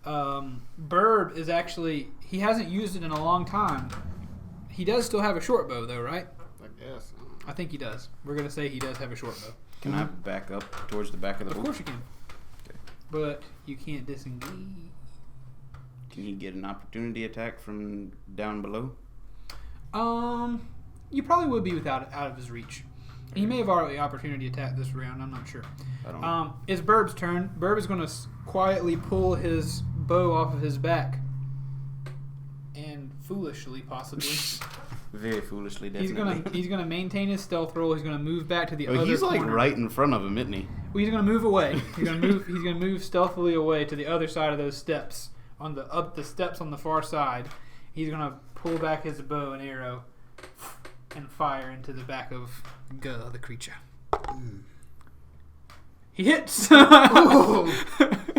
Burb is actually, he hasn't used it in a long time. He does still have a short bow, though, right? I guess. I think he does. We're gonna say he does have a short bow. Can I back up towards the back of the boat? Of course you can. Okay. But you can't disengage. Can he get an opportunity attack from down below? You probably would be out of his reach. He may have already opportunity attacked this round. I'm not sure. I don't know. It's Burb's turn. Burb is going to quietly pull his bow off of his back, and foolishly, possibly, Very foolishly, definitely. he's gonna maintain his stealth roll. He's gonna move back to the other. He's like corner. right in front of him, isn't he? Well, he's gonna move away. He's gonna move stealthily away to the other side of those steps. Up the steps on the far side, he's gonna pull back his bow and arrow and fire into the back of Guh, the creature. He hits.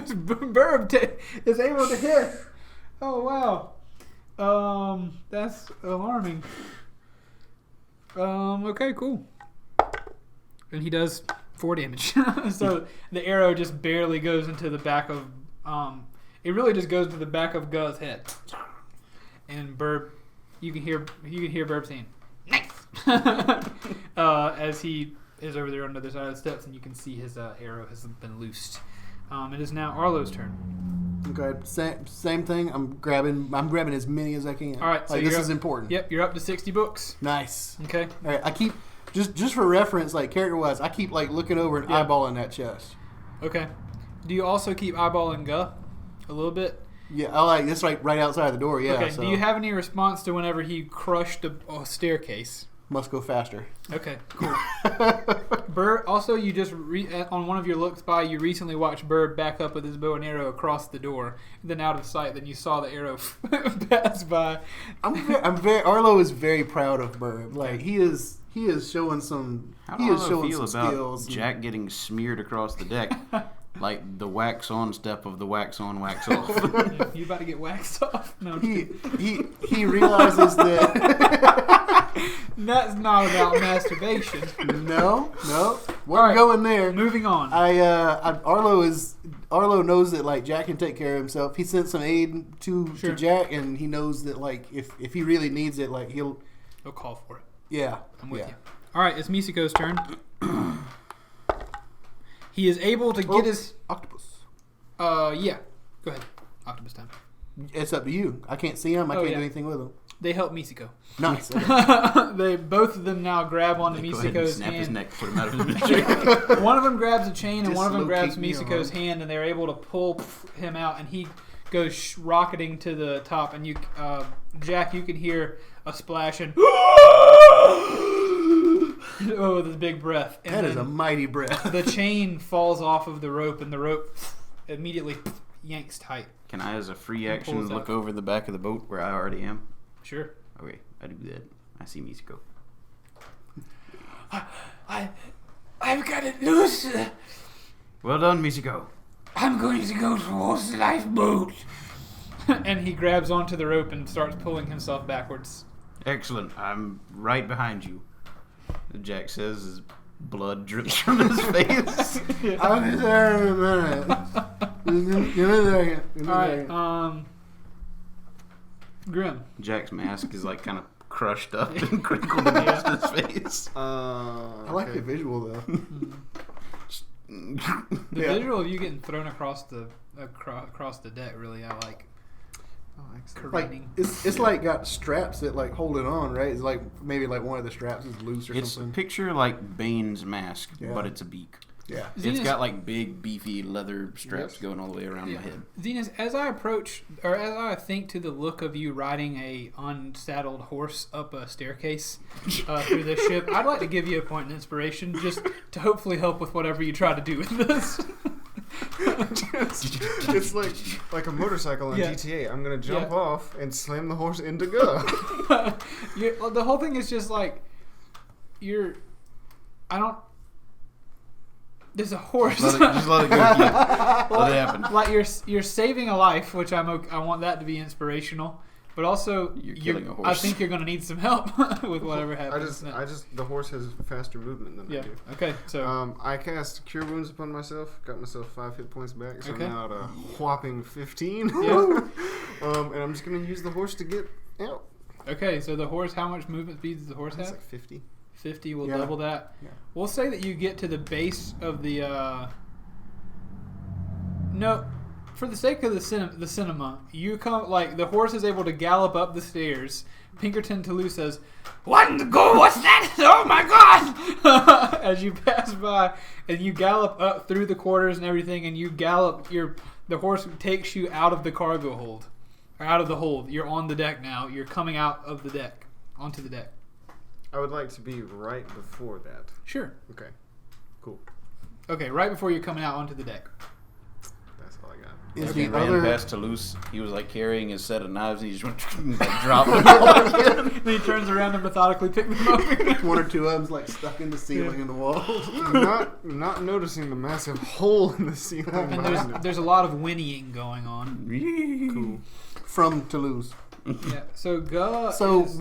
Burb is able to hit. Oh wow. That's alarming. Okay, cool. And he does 4 damage. So the arrow just barely goes into the back of. It really just goes to the back of Guh's head. And Burb, you can hear Burb saying, "Nice," as he is over there on the other side of the steps, and you can see his arrow has been loosed. It is now Arlo's turn. Okay, same thing. I'm grabbing as many as I can. All right, so this is important. Yep, you're up to 60 books. Nice. Okay. All right, I keep just for reference, like character wise, I keep like looking over and eyeballing that chest. Okay. Do you also keep eyeballing Guh a little bit? Yeah, I like this right outside the door. Yeah. Okay. So Do you have any response to whenever he crushed a staircase? must go faster. Okay, cool. Burb, also, you just on one of your looks by, you recently watched Burb back up with his bow and arrow across the door, then out of sight. Then you saw the arrow pass by. Arlo is very proud of Burb. Like he is showing some. How He do is I showing feel some about skills. Jack getting smeared across the deck, like the wax on step of the wax on, wax off? You about to get waxed off? No, I'm just He realizes that. that's not about masturbation. No, we're All right, going there. Moving on. Arlo knows that like Jack can take care of himself. He sent some aid to Jack, and he knows that like if he really needs it, like he'll call for it. Yeah, I'm with you. All right, it's Misiko's turn. He is able to get his octopus. Yeah. Go ahead. Octopus time. It's up to you. I can't see him. I can't do anything with him. They help Misako. Nice. They both of them now grab onto Go ahead and Misako's snap his hand. neck, put him out of his misery. One of them grabs a chain and one of them grabs Dislocate me Misako's hand, and they're able to pull him out, and he goes rocketing to the top. And you, Jack, you can hear a splash and oh, with his big breath. And That is a then mighty breath. the chain falls off of the rope, and the rope immediately yanks tight. Can I, as a free He action, pulls look out. over the back of the boat where I already am? Sure. Okay, I do that. I see Misako. I've got it loose. Well done, Misako. I'm going to go towards the lifeboat. And he grabs onto the rope and starts pulling himself backwards. Excellent. I'm right behind you. Jack says as blood drips from his face. I'll be there in a minute. Give me a second. Give me a Alright, second. Grim. Jack's mask is like kind of crushed up and crinkled against his face. I like the visual though. The visual of you getting thrown across the deck, really, I like. Oh, excellent. Like Careening. it's like got straps that like hold it on, right? It's like maybe like one of the straps is loose or It's something. picture like Bane's mask, Yeah. but it's a beak. Yeah. It's Zenas- got like big, beefy leather straps Yes. going all the way around my head. Zenas, as I approach, or as I think to the look of you riding a unsaddled horse up a staircase through this ship, I'd like to give you a point of inspiration, just to hopefully help with whatever you try to do with this. It's like a motorcycle on Yeah. GTA. I'm gonna jump Yeah. off and slam the horse into Guh. The whole thing is just like there's a horse. Just let it go. Yeah. Let it happen. Like you're saving a life, which I want that to be inspirational. But also, You're killing a horse. I think you're going to need some help with whatever happens. The horse has faster movement than I Yeah. do. Okay. So I cast Cure Wounds upon myself, got myself 5 hit points back, so Okay. I'm now at a whopping 15. Yeah. And I'm just going to use the horse to get out. okay. So the horse. How much movement speed does the horse It's have? like 50. 50. We'll Yeah. double that. Yeah. We'll say that you get to the base of the. No. For the sake of the cinema, you come like the horse is able to gallop up the stairs. Pinkerton Toulouse says, "One go! What's that? Oh my God!" As you pass by, and you gallop up through the quarters and everything, and you gallop. The horse takes you out of the cargo hold, or out of the hold. You're on the deck now. You're coming out of the deck onto the deck. I would like to be right before that. Sure. Okay. Cool. Okay, right before you're coming out onto the deck. That's all I got. Is He the ran other past Toulouse. He was like carrying his set of knives, and he just went like dropped them all again. Then he turns around and methodically picks them up. one or two of them's like stuck in the ceiling and the walls? not noticing the massive hole in the ceiling And behind it. there's a lot of whinnying going on. Cool. From Toulouse. Yeah. So Guh. So is,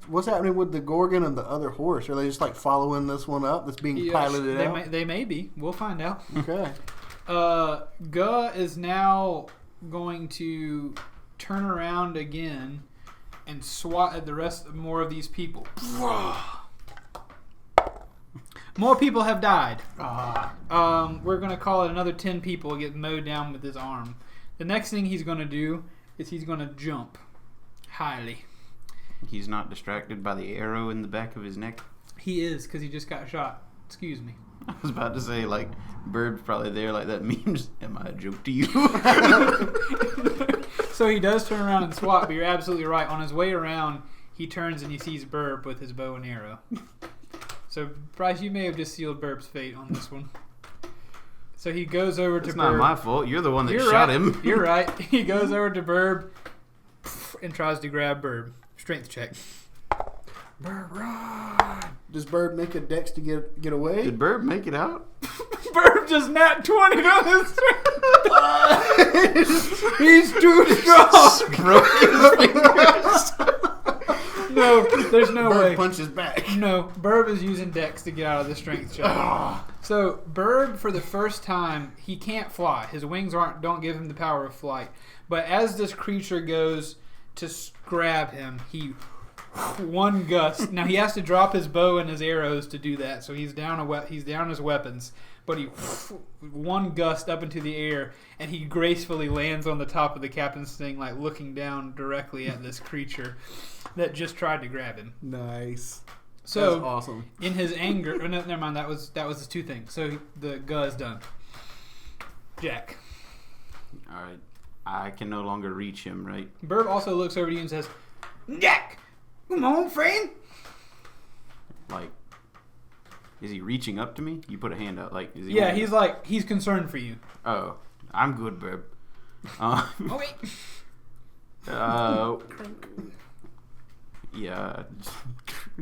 what's happening with the Gorgon and the other horse? Are they just like following this one up that's being piloted they out? They may be. We'll find out. Okay. Guh is now going to turn around again and swat at the rest more of these people. More people have died. We're going to call it another 10 people get mowed down with his arm. The next thing he's going to do is he's going to jump highly. He's not distracted by the arrow in the back of his neck. He is, because he just got shot. Excuse me. I was about to say, like, Bird's probably there, like that memes. Am I a joke to you? So he does turn around and swat, but you're absolutely right. On his way around, he turns and he sees Burb with his bow and arrow. So, Brice, you may have just sealed Burb's fate on this one. So he goes over to It's Burb. not my fault. You're the one that You're shot right. him. You're right. He goes over to Burb and tries to grab Burb. Strength check. Bird, run! Does Bird make a dex to get away? Did Bird make it out? Burb just nat 20 on his strength. He's too strong. Broke his fingers. No, there's no Bird way. punches back. No, Burb is using Dex to get out of the strength check. So Burb, for the first time, he can't fly. His wings don't give him the power of flight. But as this creature goes to grab him, he one gust. Now he has to drop his bow and his arrows to do that, so he's down his weapons. But he one gust up into the air, and he gracefully lands on the top of the captain's thing, like looking down directly at this creature that just tried to grab him. Nice. So that's awesome. In his anger, no, never mind. That was his two things. So the Guh is done. Jack. All right. I can no longer reach him, right? Burb also looks over to you and says, "Jack, come on, friend." Like, is he reaching up to me? You put a hand out, like, is he? Yeah, he's concerned for you. Oh, I'm good, Burb. Oh wait. Yeah,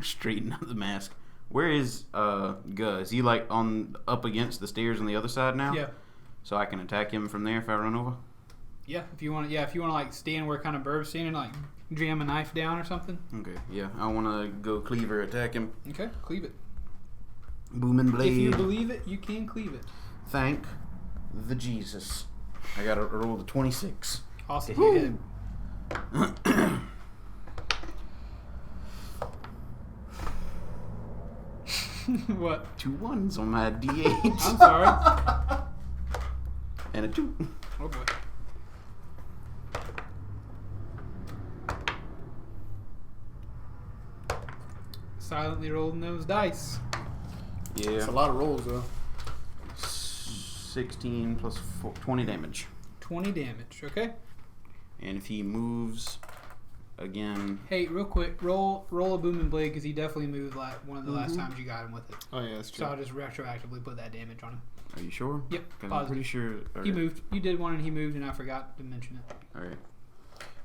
straighten up the mask. Where is Guh? Is he like on up against the stairs on the other side now? Yeah. So I can attack him from there if I run over. Yeah, if you want to like stand where kind of Burb's standing, like jam a knife down or something. Okay, yeah, I want to go cleaver attack him. Okay, cleave it. Booming blade. If you believe it, you can cleave it. Thank the Jesus. I got to roll the 26. Awesome. You hit him. What? 2 1s on my D8. I'm sorry. And a 2. Oh boy. Silently rolling those dice. Yeah. It's a lot of rolls, though. 16 plus 4, 20 damage. 20 damage. Okay. And if he moves again, Hey, real quick, roll a booming blade because he definitely moved like one of the last times you got him with it. Oh yeah, that's true. So I'll just retroactively put that damage on him. are you sure? Yep. 'Cause I'm Positive. pretty sure. He moved. You did one and he moved, and I forgot to mention it. All right.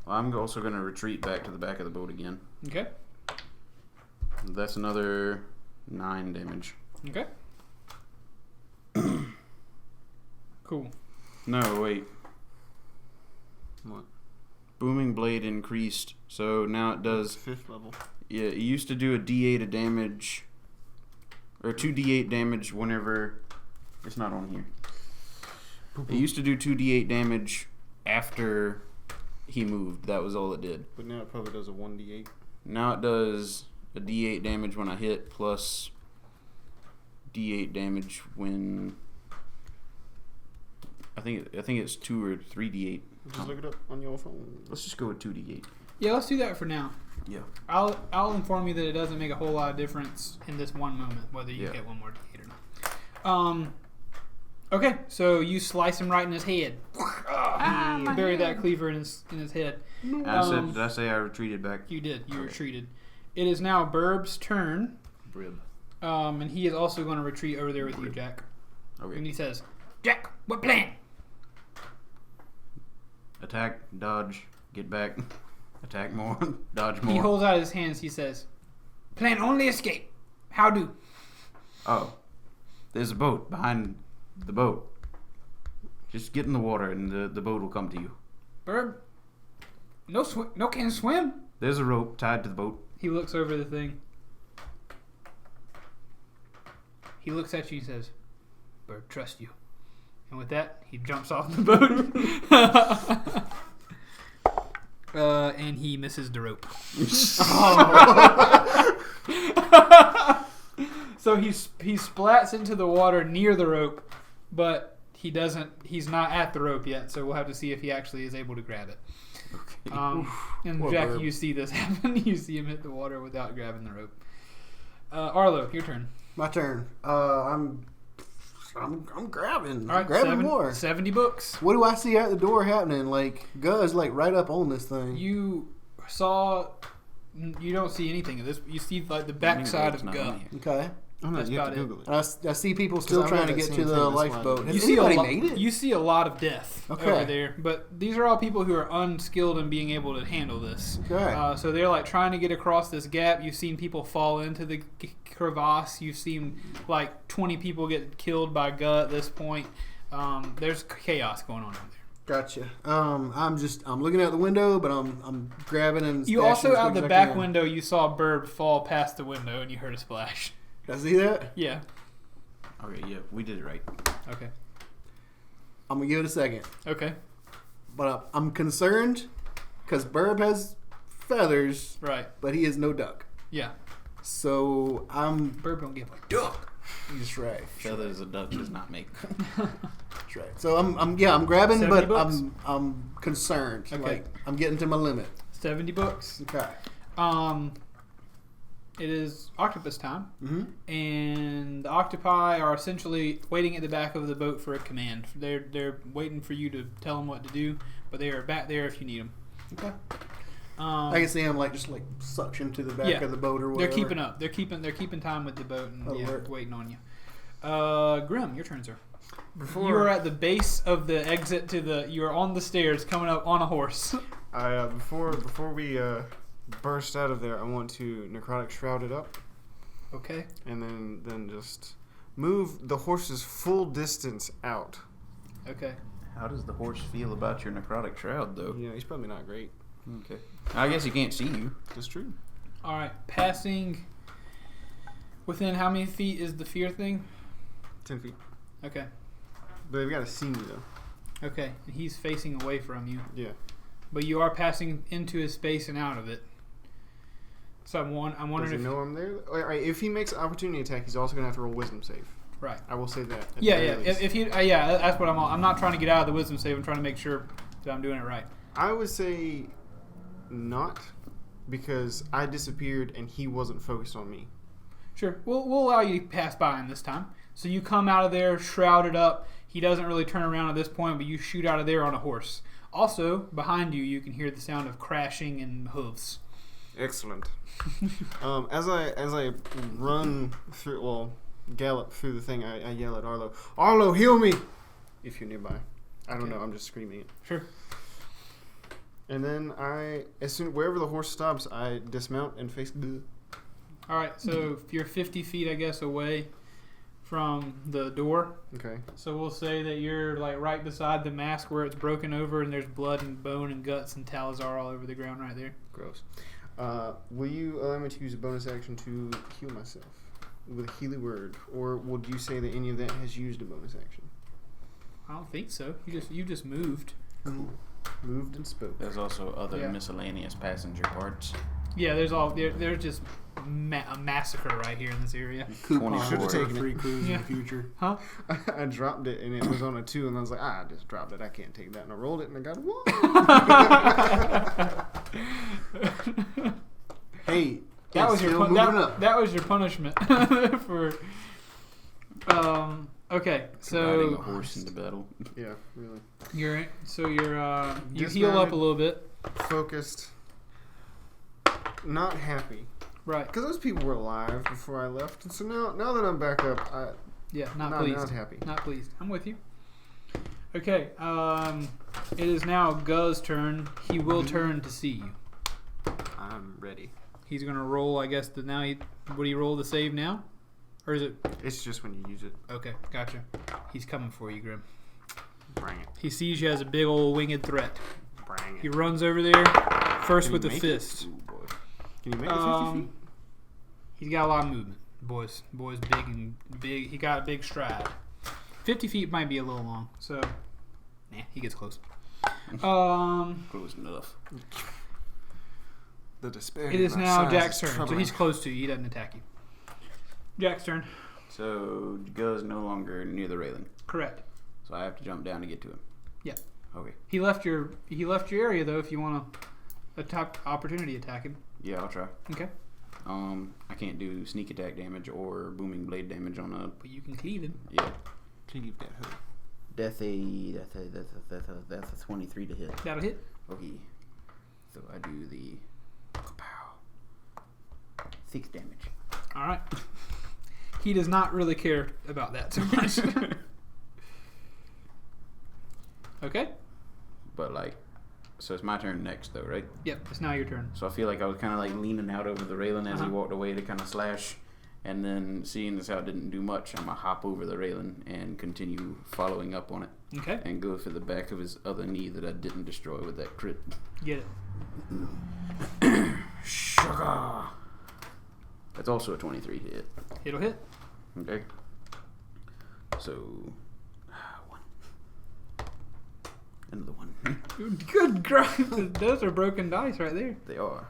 Well, I'm also going to retreat back to the back of the boat again. Okay. That's another 9 damage. Okay. Cool. No, wait. What? Booming blade increased, so now it does. 5th level. Yeah, it used to do a D8 of damage, or 2d8 damage whenever. It's not on here. It used to do 2d8 damage after he moved. That was all it did. But now it probably does a 1d8. Now it does a d8 damage when I hit, plus d8 damage when. I think it's 2 or 3d8. Just look it up on your phone. Let's just go with 2d8. Yeah, let's do that for now. Yeah. I'll inform you that it doesn't make a whole lot of difference in this one moment whether you get one more D8 or not. Okay, so you slice him right in his head. You bury that cleaver in his head. Did I say I retreated back? You did. You Okay. retreated. It is now Burb's turn. Brib. And he is also going to retreat over there with you, Jack. Okay. And he says, "Jack, what plan?" Attack, dodge, get back, attack more, dodge more. He holds out his hands. He says, "Plan only escape. How do?" Oh, there's a boat behind the boat. Just get in the water and the boat will come to you. Burb, no can swim. There's a rope tied to the boat. He looks over the thing. He looks at you and says, "Burb, trust you." And with that, he jumps off the boat. And he misses the rope. So he splats into the water near the rope, but he's not at the rope yet, so we'll have to see if he actually is able to grab it. Okay. And Poor Jack, Burb. you see this happen. You see him hit the water without grabbing the rope. Arlo, your turn. My turn. I'm grabbing. All right, I'm grabbing more. 70 books. What do I see at the door happening? Like, Guh's like right up on this thing. You don't see anything of this. You see like the backside of Guh. Okay. Oh no, That's you have to about Google it. And I see people still I've trying to read get that to same the thing, that's why I lifeboat. did. Has You see anybody made it? You see a lot of death Okay. over there, but these are all people who are unskilled in being able to handle this. Okay. So they're like trying to get across this gap. You've seen people fall into the crevasse. You've seen like 20 people get killed by Guh at this point. There's chaos going on over there. Gotcha. I'm looking out the window, but I'm grabbing and. You stashing also as out quick the as I back can. window. You saw Burb fall past the window, and you heard a splash. Did I see that? Yeah. Okay, yeah, we did it right. Okay. I'm gonna give it a second, Okay. but I'm concerned because Burb has feathers, Right. but he is no duck. Yeah. So I'm Bird don't give a duck. just right. Feathers a duck does not make. That's right. So I'm grabbing, 70 but bucks? I'm concerned. Okay. Like I'm getting to my limit. $70. Okay. It is octopus time, Mm-hmm. and the octopi are essentially waiting at the back of the boat for a command. They're waiting for you to tell them what to do, but they are back there if you need them. Okay. I can see him just suction to the back of the boat or whatever. They're keeping up. They're keeping time with the boat and Alert. waiting on you. Grim, your turn, sir. Before You are at the base of the exit you are on the stairs coming up on a horse. before we burst out of there, I want to necrotic shroud it up, Okay. and then just move the horse's full distance out. Okay. How does the horse feel about your necrotic shroud, though? You know, he's probably not great. Okay. I guess he can't see you. That's true. All right. Passing within how many feet is the fear thing? 10 feet. Okay. But they've got to see me, though. Okay. And he's facing away from you, Yeah. but you are passing into his space and out of it. So I'm Does wondering he if know I'm there? All right, if he makes an opportunity attack, he's also going to have to roll wisdom save. right. I will say that. at the Yeah, very yeah. least. If he, yeah, that's what I'm not trying to get out of the wisdom save. I'm trying to make sure that I'm doing it right. I would say not, because I disappeared and he wasn't focused on me. Sure. We'll allow you to pass by him this time. So you come out of there shrouded up. He doesn't really turn around at this point, but you shoot out of there on a horse. Also, behind you, you can hear the sound of crashing and hooves. Excellent. As I run through, gallop through the thing, I yell at Arlo, "Arlo, heal me!" If you're nearby. I don't Okay. know. I'm just screaming it. Sure. And then wherever the horse stops, I dismount and face Guh. All right. So you're 50 feet, I guess, away from the door. Okay. So we'll say that you're right beside the mask where it's broken over and there's blood and bone and guts and Talazar all over the ground right there. Gross. Will you allow me to use a bonus action to heal myself with a healing word, or would you say that any of that has used a bonus action? I don't think so. You just moved. Cool. Moved and spoke. There's also other Yeah. miscellaneous passenger parts. Yeah, there's just a massacre right here in this area. Coupon Should've for taken a free cruise Yeah. in the future. Huh? I dropped it and it was on a 2, and I was like, I just dropped it. I can't take that. And I rolled it and I got a 1. Hey, That was it's your still moving up. that was your punishment for. Okay, Riding a so horse into battle. Yeah, really. you Dismounted. heal up a little bit, Focused. Not happy. right? Because those people were alive before I left. And so now that I'm back up, Yeah, not pleased. happy. Not pleased. I'm with you. Okay, it is now Guh's turn. He will turn to see you. I'm ready. He's gonna roll. I guess would he roll the save now, or is it? It's just when you use it. Okay, gotcha. He's coming for you, Grim. Bring it. He sees you as a big old winged threat. Bring He it. runs over there first Can with you a make fist. Ooh, boy. Can you make it 50 feet? He's got a lot of movement. Boy's big. He got a big stride. 50 feet might be a little long, so he gets close. Close enough. The despair. It is in my now size Jack's is turn, so troubling. he's close to you. He doesn't attack you. Jack's turn. So Guh's no longer near the railing, Correct. so I have to jump down to get to him. Yeah. Okay. He left your area though. If you want to opportunity attack him. Yeah, I'll try. Okay. I can't do sneak attack damage or booming blade damage on a. But you can cleave him. Yeah. Cleave that hood. That's a 23 to hit. That'll hit. Okay. So I do the 6 damage. All right. He does not really care about that too much. Okay. But so it's my turn next though, right? Yep. It's now your turn. So I feel like I was kind of leaning out over the railing as he Uh-huh. walked away to kind of slash, and then seeing as how it didn't do much, I'm gonna hop over the railing and continue following up on it, Okay. and go for the back of his other knee that I didn't destroy with that crit. Get it. Sugar. That's also a 23 to hit. It'll hit. Okay. So 1. Another 1. Good grief. Those are broken dice right there. They are.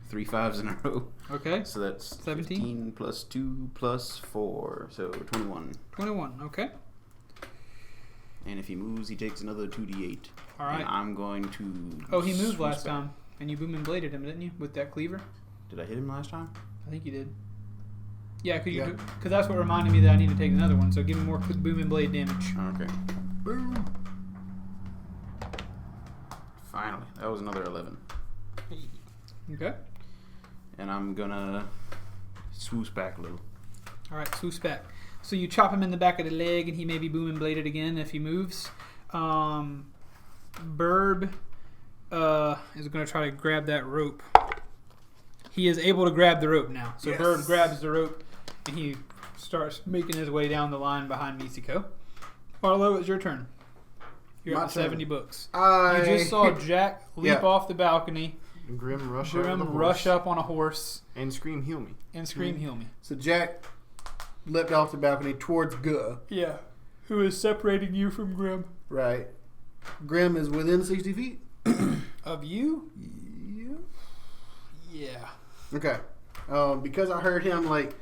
3 5s in a row. Okay. So that's 17? 15 plus 2 plus 4. So 21. 21. Okay. And if he moves, he takes another 2d8. All right. And I'm going to... Oh, he moved swoop last back. time, and you boom and bladed him, didn't you, with that cleaver? Did I hit him last time? I think you did. Yeah, because Yeah. that's what reminded me that I need to take another one. So give me more boom and blade damage. Okay. Boom. Finally. That was another 11. Okay. And I'm gonna swoosh back a little. All right, swoosh back. So you chop him in the back of the leg, and he may be boom and bladed again if he moves. Burb is going to try to grab that rope. He is able to grab the rope now. So Yes. Burb grabs the rope, and he starts making his way down the line behind Misiko. Arlo, it's your turn. You're My up to turn. 70 books. I You just saw Jack leap Yeah. off the balcony, Grim rush out of the Grim horse rush up on a horse, and scream, "Heal me!" and scream, Mm-hmm. heal me. So Jack leapt off the balcony towards Guh. Yeah. Who is separating you from Grim? Right. Grim is within 60 feet. Of you? Yeah. Yeah. Okay. Because I heard him like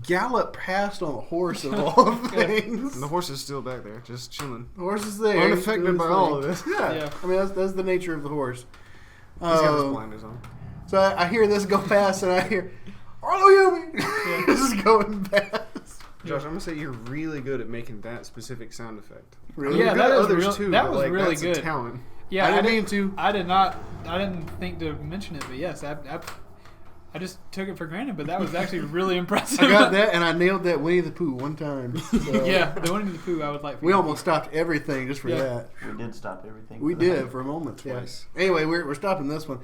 gallop past on a horse of all things. And the horse is still back there, just chilling. The horse is there, Unaffected doing by his all thing. of this. Yeah. Yeah. I mean that's the nature of the horse. He's got his Um, blinders on. So I hear this go past, and I hear Arlo, heal me. This is going past. Josh, I'm gonna say you're really good at making that specific sound effect. Really? Yeah, You're good that at is others real- too. that but, was like, really that's good. A talent. Yeah, I didn't mean to. I didn't think to mention it, but yes, I just took it for granted. But that was actually really impressive. I got that, and I nailed that Winnie the Pooh one time. So Yeah, the Winnie the Pooh I would like. For we you. almost stopped everything just for Yeah. that. We did stop everything. We did for a moment. Yeah. Twice. Anyway, we're stopping this one.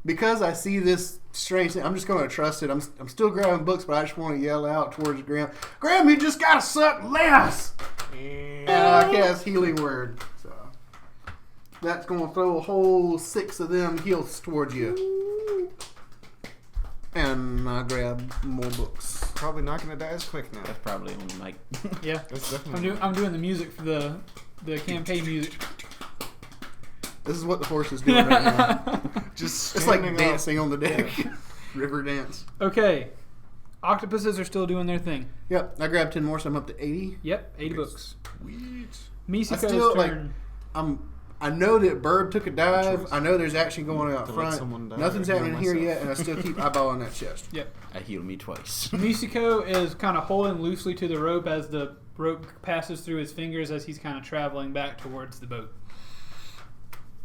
Because I see this strange thing, I'm just going to trust it. I'm still grabbing books, but I just want to yell out towards Graham. Graham, you just got to suck less! And I cast Healing Word. So that's going to throw a whole 6 of them heals towards you. And I grab more books. Probably not gonna die as quick now. That's probably on Mike. Yeah, That's definitely. I'm doing the music for the campaign music. This is what the horse is doing right now. Just It's like standing up. dancing on the deck. River dance. Okay, octopuses are still doing their thing. Yep, I grabbed 10 more, so I'm up to 80. Yep, 80 books. Sweet. Misiko's still, like, turn. I know that Burb took a dive. I know there's action going on out To let front. someone die Nothing's or heal happening here myself. yet, and I still keep eyeballing that chest. Yep. I healed me twice. Misiko is kind of holding loosely to the rope as the rope passes through his fingers as he's kind of traveling back towards the boat.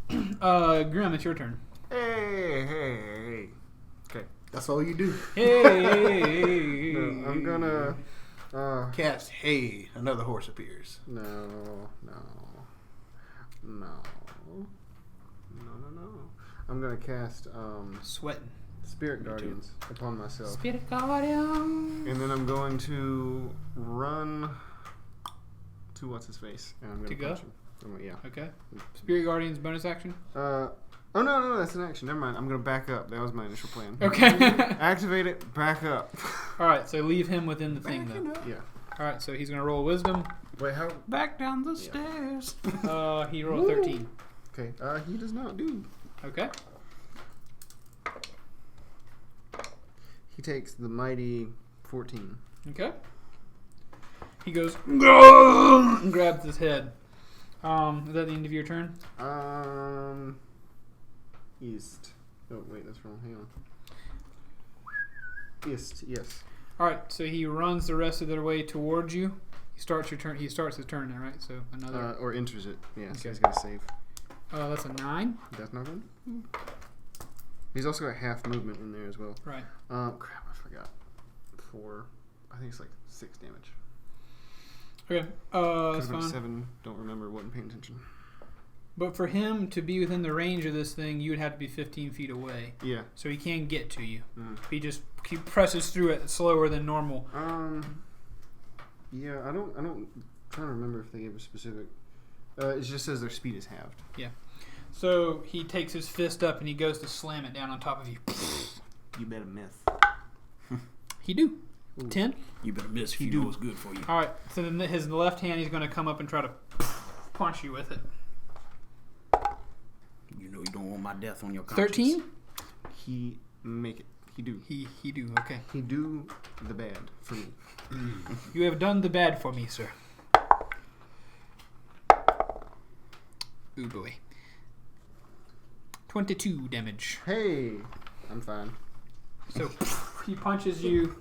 Grim, it's your turn. Hey. Okay. That's all you do. Hey. No, I'm gonna. Cast, hey, another horse appears. No. I'm gonna cast Sweating. Spirit Guardians upon myself. Spirit Guardian. And then I'm going to run to what's his face, and I'm going To to go? punch him. Yeah. Okay. Spirit Guardian's bonus action. Oh no, that's an action. Never mind. I'm going to back up. That was my initial plan. Okay. Activate it. Back up. All right. So leave him within the thing, though. Yeah. All right. So he's gonna roll wisdom. Wait, how? Back down the stairs. He rolled 13. Okay. He does not do. Okay. He takes the mighty 14. Okay. He goes and grabs his head. Is that the end of your turn? East. Oh wait, that's wrong. Hang on. East. Yes. All right. So he runs the rest of the way towards you. He starts your turn. He starts his turn there, right? So another. Or enters it. Yeah. So Okay. he's got to save. That's a 9. That's not good. He's also got half movement in there as well. Right. Crap, I forgot. 4. I think it's like 6 damage. Okay. That's Could've been fine. 7. Don't remember. Wasn't paying attention. But for him to be within the range of this thing, you would have to be 15 feet away. Yeah. So he can get to you. Mm. He presses through it slower than normal. Yeah. I don't. I'm trying to remember if they gave a specific. It just says their speed is halved. So he takes his fist up and he goes to slam it down on top of you. You better miss. He do. Ooh. 10. You better miss if you know what's good for you. All right. So then his left hand, he's going to come up and try to punch you with it. You know you don't want my death on your conscience. 13. he make it. He do. He do. Okay. He do the bad for me. You have done the bad for me, sir. Ooh boy. 22 damage. Hey, I'm fine. So he punches you.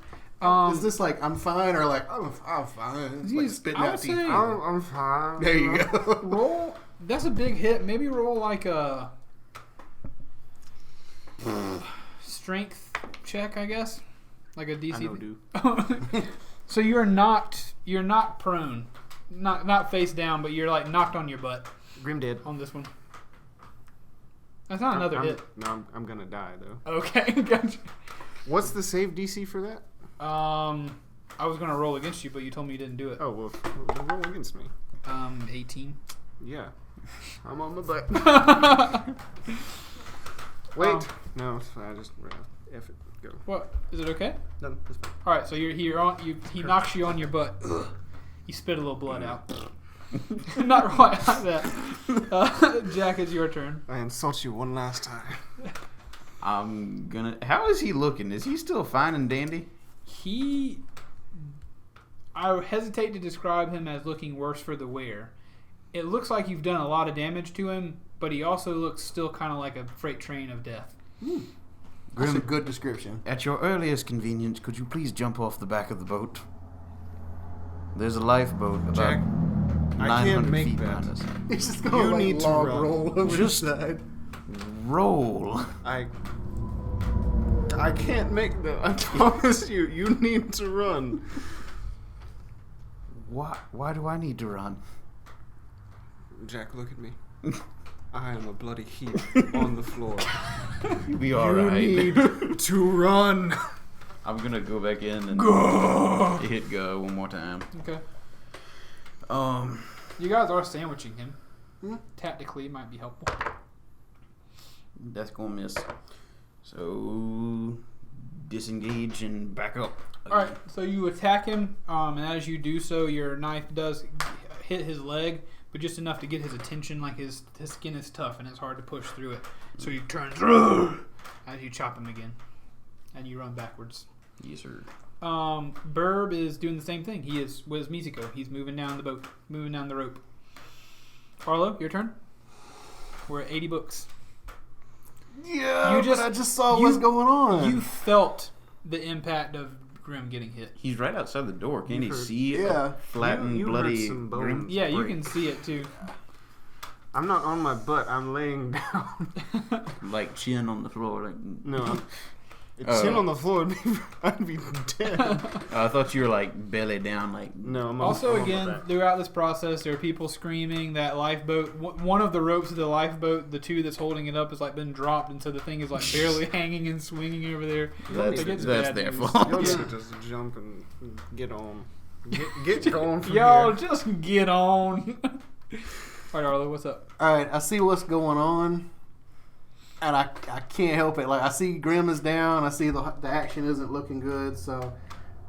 Is this like I'm fine or like I'm fine? It's like spitting I out would teeth. say- I'm fine. There you go. Roll. That's a big hit. Maybe roll like a strength check, I guess. Like a DC. I know, dude. So you're not prone, not face down, but you're like knocked on your butt Grim dead. on this one. That's not another hit. No, I'm gonna die though. Okay, gotcha. What's the save DC for that? I was gonna roll against you, but you told me you didn't do it. Oh well, roll against me. 18. Yeah, I'm on my butt. Wait, no, it's fine. I just F it. Go. What? Is it okay? No, that's fine. All right. So you're on. He knocks you on your butt. You spit a little blood out. Not quite like that. Jack, it's your turn. I insult you one last time. I'm gonna. How is he looking? Is he still fine and dandy? I hesitate to describe him as looking worse for the wear. It looks like you've done a lot of damage to him, but he also looks still kind of like a freight train of death. That's a good description. At your earliest convenience, could you please jump off the back of the boat? There's a lifeboat about Jack, I 900 can't make feet that. behind us. He's just going You to need like to log run. roll over Just- the side. Roll. I can't make that. I promise you. You need to run. Why do I need to run? Jack, look at me. I am a bloody heap on the floor. You'll be You alright. need to run. I'm gonna go back in and hit go one more time. Okay. Um, You guys are sandwiching him. Hmm? Tactically, it might be helpful. that's gonna miss. So disengage and back up. All right. So you attack him, and as you do so, your knife does hit his leg, but just enough to get his attention. Like his skin is tough and it's hard to push through it. So you turn as you chop him again, and you run backwards. Yes, sir. Burb is doing the same thing. He is with Miziko. He's moving down the boat, moving down the rope. Arlo, your turn. We're at 80 books. Yeah, You just- but I just saw you- what's going on. You felt the impact of Grim getting hit. He's right outside the door. Can't he You've heard- see it? Yeah. Flattened, You heard bloody some Grim. bones. Yeah, you break. can see it too. I'm not on my butt. I'm laying down. Like chin on the floor. Like No, it's chin on the floor. I'd be dead. I thought you were like belly down. Like No, I'm Also, I'm on my again, back. throughout this process, there are people screaming that lifeboat. One of the ropes of the lifeboat, the two that's holding it up, has like been dropped, and so the thing is like barely hanging and swinging over there. that's, Like, it's that's bad their news. fault. Y'all Yeah. should just jump and get on. Get going from Y'all here. just get on. All right, Arlo, what's up? All right, I see what's going on, and I can't help it. Like I see Grim is down. I see the action isn't looking good, so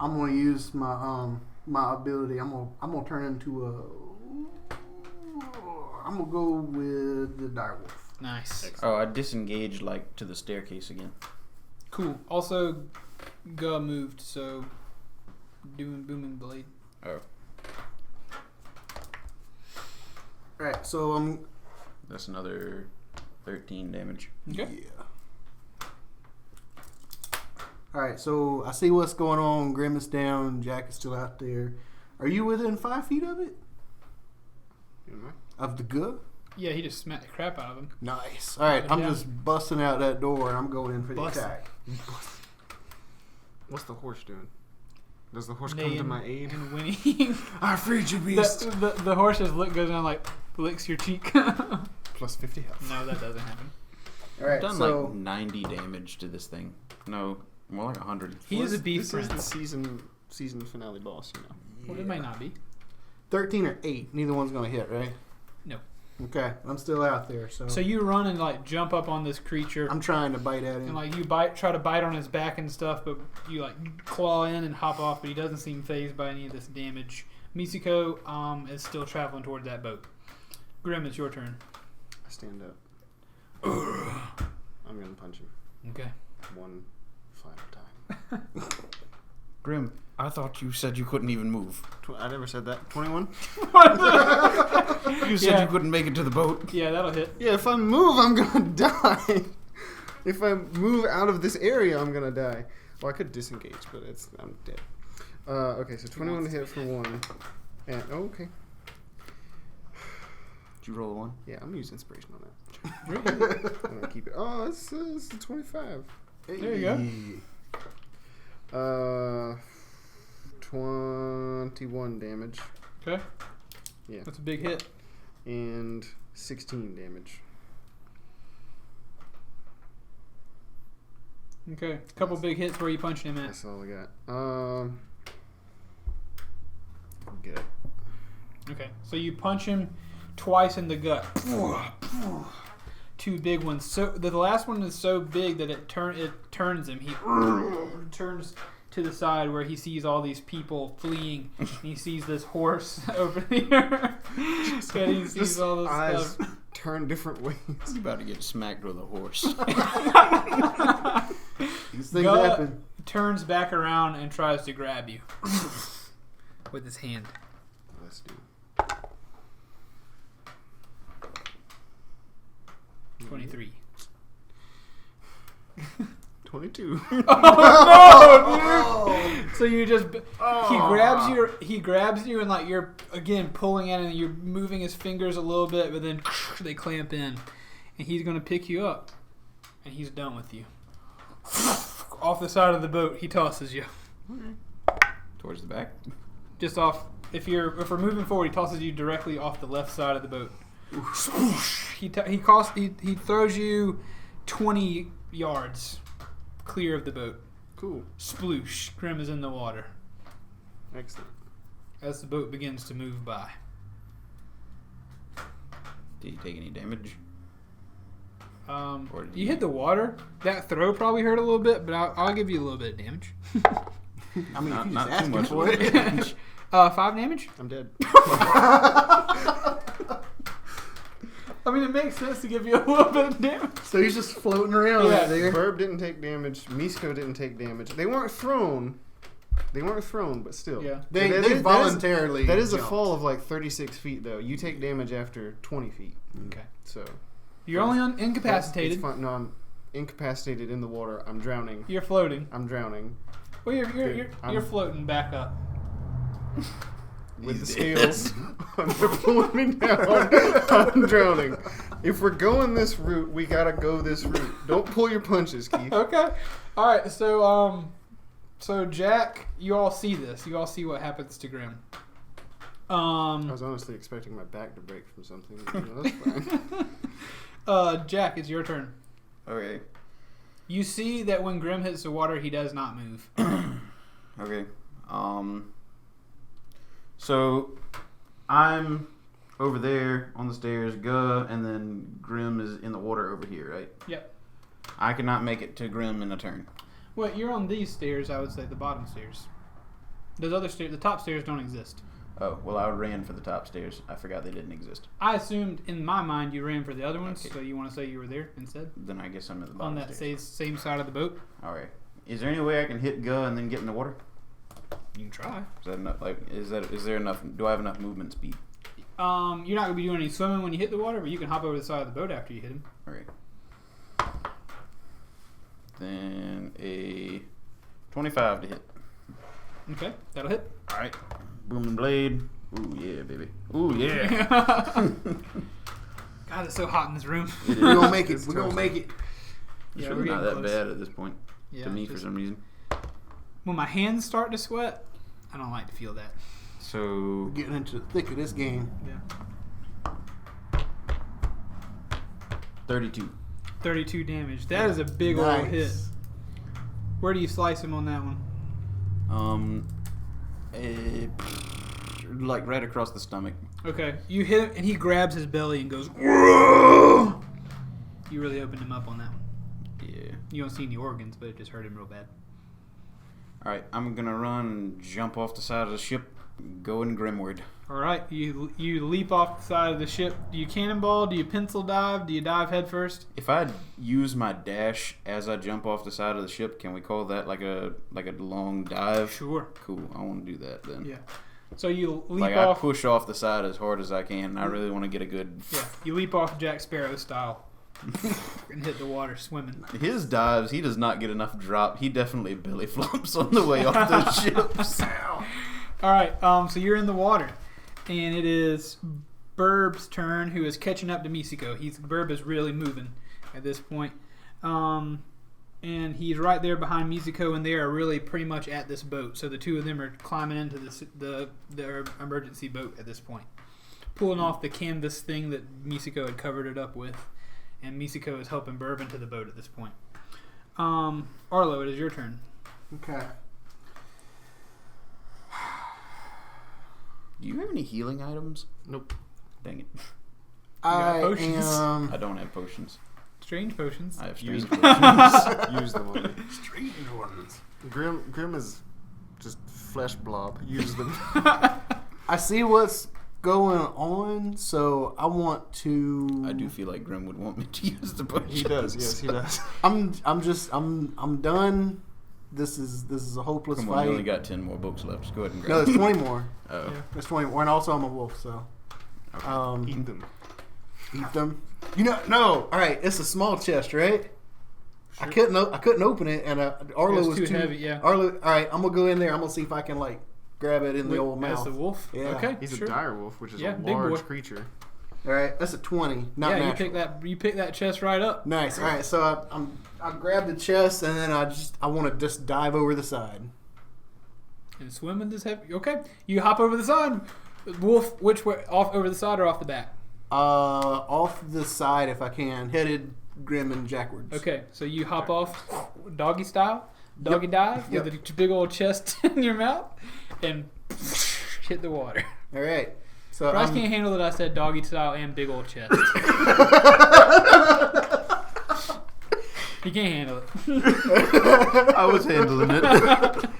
I'm gonna use my my ability. I'm gonna turn into a. I'm gonna go with the direwolf. Nice. Oh, I disengaged like to the staircase again. Cool. Also, Guh moved, so doing booming blade. Oh, All right, so I'm. that's another 13 damage. Okay. Yeah. All right, so I see what's going on. Grim is down. Jack is still out there. Are you within 5 feet of it? Am I? Of the Guh? Yeah, he just smacked the crap out of him. Nice. All right, I'm Yeah. just busting out that door and I'm going in for the Busting. attack. What's the horse doing? Does the horse come Neighing to my aid? and whinnying. I freed you, beast. the horse just goes down like licks your cheek. Plus 50 health. No, that doesn't happen. All right, I've done so like 90 damage to this thing. No, more like 100. He is a beef This is friend. the season finale boss, you know. Well, it might not be. 13 or 8. Neither one's going to hit, right? No. Okay, I'm still out there, so, So you run and like jump up on this creature, I'm trying to bite at him. and like you try to bite on his back and stuff, but you like claw in and hop off, but he doesn't seem phased by any of this damage. Misiko is still traveling toward that boat. Grim, it's your turn. I stand up. I'm gonna punch him. Okay. One final time. Grim, I thought you said you couldn't even move. I never said that. 21? You said you couldn't make it to the boat. Yeah, that'll hit. Yeah, if I move, I'm gonna die. If I move out of this area, I'm gonna die. Well, I could disengage, but I'm dead. Okay, so 21 to hit for 1. And, okay. Did you roll a 1? Yeah, I'm gonna use inspiration on that. I'm gonna keep it. Oh, it's a 25. There you go. 21 damage. Okay. Yeah. That's a big hit. And 16 damage. Okay. A couple big hits. Where you punching him at? That's all I got. Get it. Okay. So you punch him twice in the gut. 2 big ones. So the last one is so big that it turns him. He turns to the side where he sees all these people fleeing. And he sees this horse over there. And he sees all this eyes stuff. turn different ways. You're about to get smacked with a horse. These things Guh happen. turns back around and tries to grab you with his hand. Let's do 23. 22. Oh, no, dude! So you just he grabs you and like you're again pulling at it and you're moving his fingers a little bit, but then they clamp in and he's gonna pick you up and he's done with you. Off the side of the boat, he tosses you. Towards the back. Just off. If we're moving forward, he tosses you directly off the left side of the boat. He throws you 20 yards clear of the boat. Cool. Sploosh. Grim is in the water Excellent. as the boat begins to move by. Did you take any damage? Or did You hit the water. That throw probably hurt a little bit, but I'll give you a little bit of damage. I mean, if you just Not too asking much. for it. 5 damage? I'm dead. I mean, it makes sense to give you a little bit of damage. So he's just floating around Yeah. out there. Verb didn't take damage. Misko didn't take damage. They weren't thrown. But still. Yeah. They That is- voluntarily. That is a jumped. fall of like 36 feet, though. You take damage after 20 feet. Okay. So. You're only incapacitated. It's fine. No, I'm incapacitated in the water. I'm drowning. You're floating. I'm drowning. Well, you're floating back up. With the scales, they're pulling me down. I'm drowning. If we're going this route, we gotta go this route. Don't pull your punches, Keith. Okay. All right. So Jack, you all see this. You all see what happens to Grim. I was honestly expecting my back to break from something. That's fine. Jack, it's your turn. Okay. You see that when Grim hits the water, he does not move. Okay. So I'm over there on the stairs, Guh, and then Grim is in the water over here, right? Yep. I cannot make it to Grim in a turn. Well, you're on these stairs. I would say the bottom stairs. Those other stairs, the top stairs, don't exist. Oh, well, I ran for the top stairs. I forgot they didn't exist. I assumed in my mind you ran for the other ones, Okay. so you want to say you were there instead Then I guess I'm at the bottom on that stairs. same side of the boat. All right. Is there any way I can hit Guh and then get in the water? You can try. Is that enough? Is there enough? Do I have enough movement speed? You're not gonna be doing any swimming when you hit the water, but you can hop over the side of the boat after you hit him. All right. Then a 25 to hit. Okay, that'll hit. All right. Booming blade. Ooh yeah, baby. Ooh yeah. God, it's so hot in this room. It We're is. gonna make it. It's We're gonna make it. It's Yeah, really we're not getting that close. bad at this point Yeah, to me for just- some reason. When my hands start to sweat, I don't like to feel that. So We're getting into the thick of this game. Yeah. 32. 32 damage. That is a big old hit. Nice. Where do you slice him on that one? Like right across the stomach. Okay, you hit him and he grabs his belly and goes. Whoa! You really opened him up on that one. Yeah. You don't see any organs, but it just hurt him real bad. All right, I'm gonna run and jump off the side of the ship, going Grimward. All right, you leap off the side of the ship. Do you cannonball? Do you pencil dive? Do you dive head first? If I use my dash as I jump off the side of the ship, can we call that like a long dive? Sure. Cool. I want to do that then. Yeah. So you leap Like off. I push off the side as hard as I can. And I really want to get a good. Yeah. You leap off Jack Sparrow style and hit the water swimming. His dives, he does not get enough drop. He definitely belly flops on the way off the ships. All right. So you're in the water, and it is Burb's turn, who is catching up to Misiko. Burb is really moving at this point. And he's right there behind Misiko, and they are really pretty much at this boat. So the two of them are climbing into their emergency boat at this point, pulling off the canvas thing that Misiko had covered it up with, and Misiko is helping Burb into the boat at this point. Arlo, it is your turn. Okay. Do you have any healing items? Nope. Dang it. I potions? am. I don't have potions. Strange potions. I have strange Use potions. Use them. Only. Strange ones. Grim is just flesh blob. Use them. I see what's going on, so I want to. I do feel like Grim would want me to use the potions. He does. Yes, he does. I'm done. This is a hopeless Come on, fight. you only got 10 more books left. Just go ahead and grab No, there's 20 more. Oh. Yeah. There's 20 more, and also I'm a wolf, so Okay. Eat them. eat them. You know, no. All right, it's a small chest, right? Sure. I couldn't open it, and Arlo It was was too heavy, yeah. Arlo. All right, I'm gonna go in there. I'm gonna see if I can like grab it in the old As mouth. the wolf? Yeah. Okay, He's sure. a dire wolf, which is Yeah, a big large boy. creature. All right, that's a 20. Not Yeah, natural. you pick that chest right up. Nice. All right, so I grab the chest, and then I want to just dive over the side. And swim in this heavy. Okay, you hop over the side. Wolf, which way? Off over the side or off the back? Off the side if I can, headed Grim and Jackwards. Okay, so you hop off doggy style, doggy dive Yep. with a big old chest in your mouth, and hit the water. All right. So Brice can't handle that I said doggy style and big old chest. He can't handle it. I was handling it.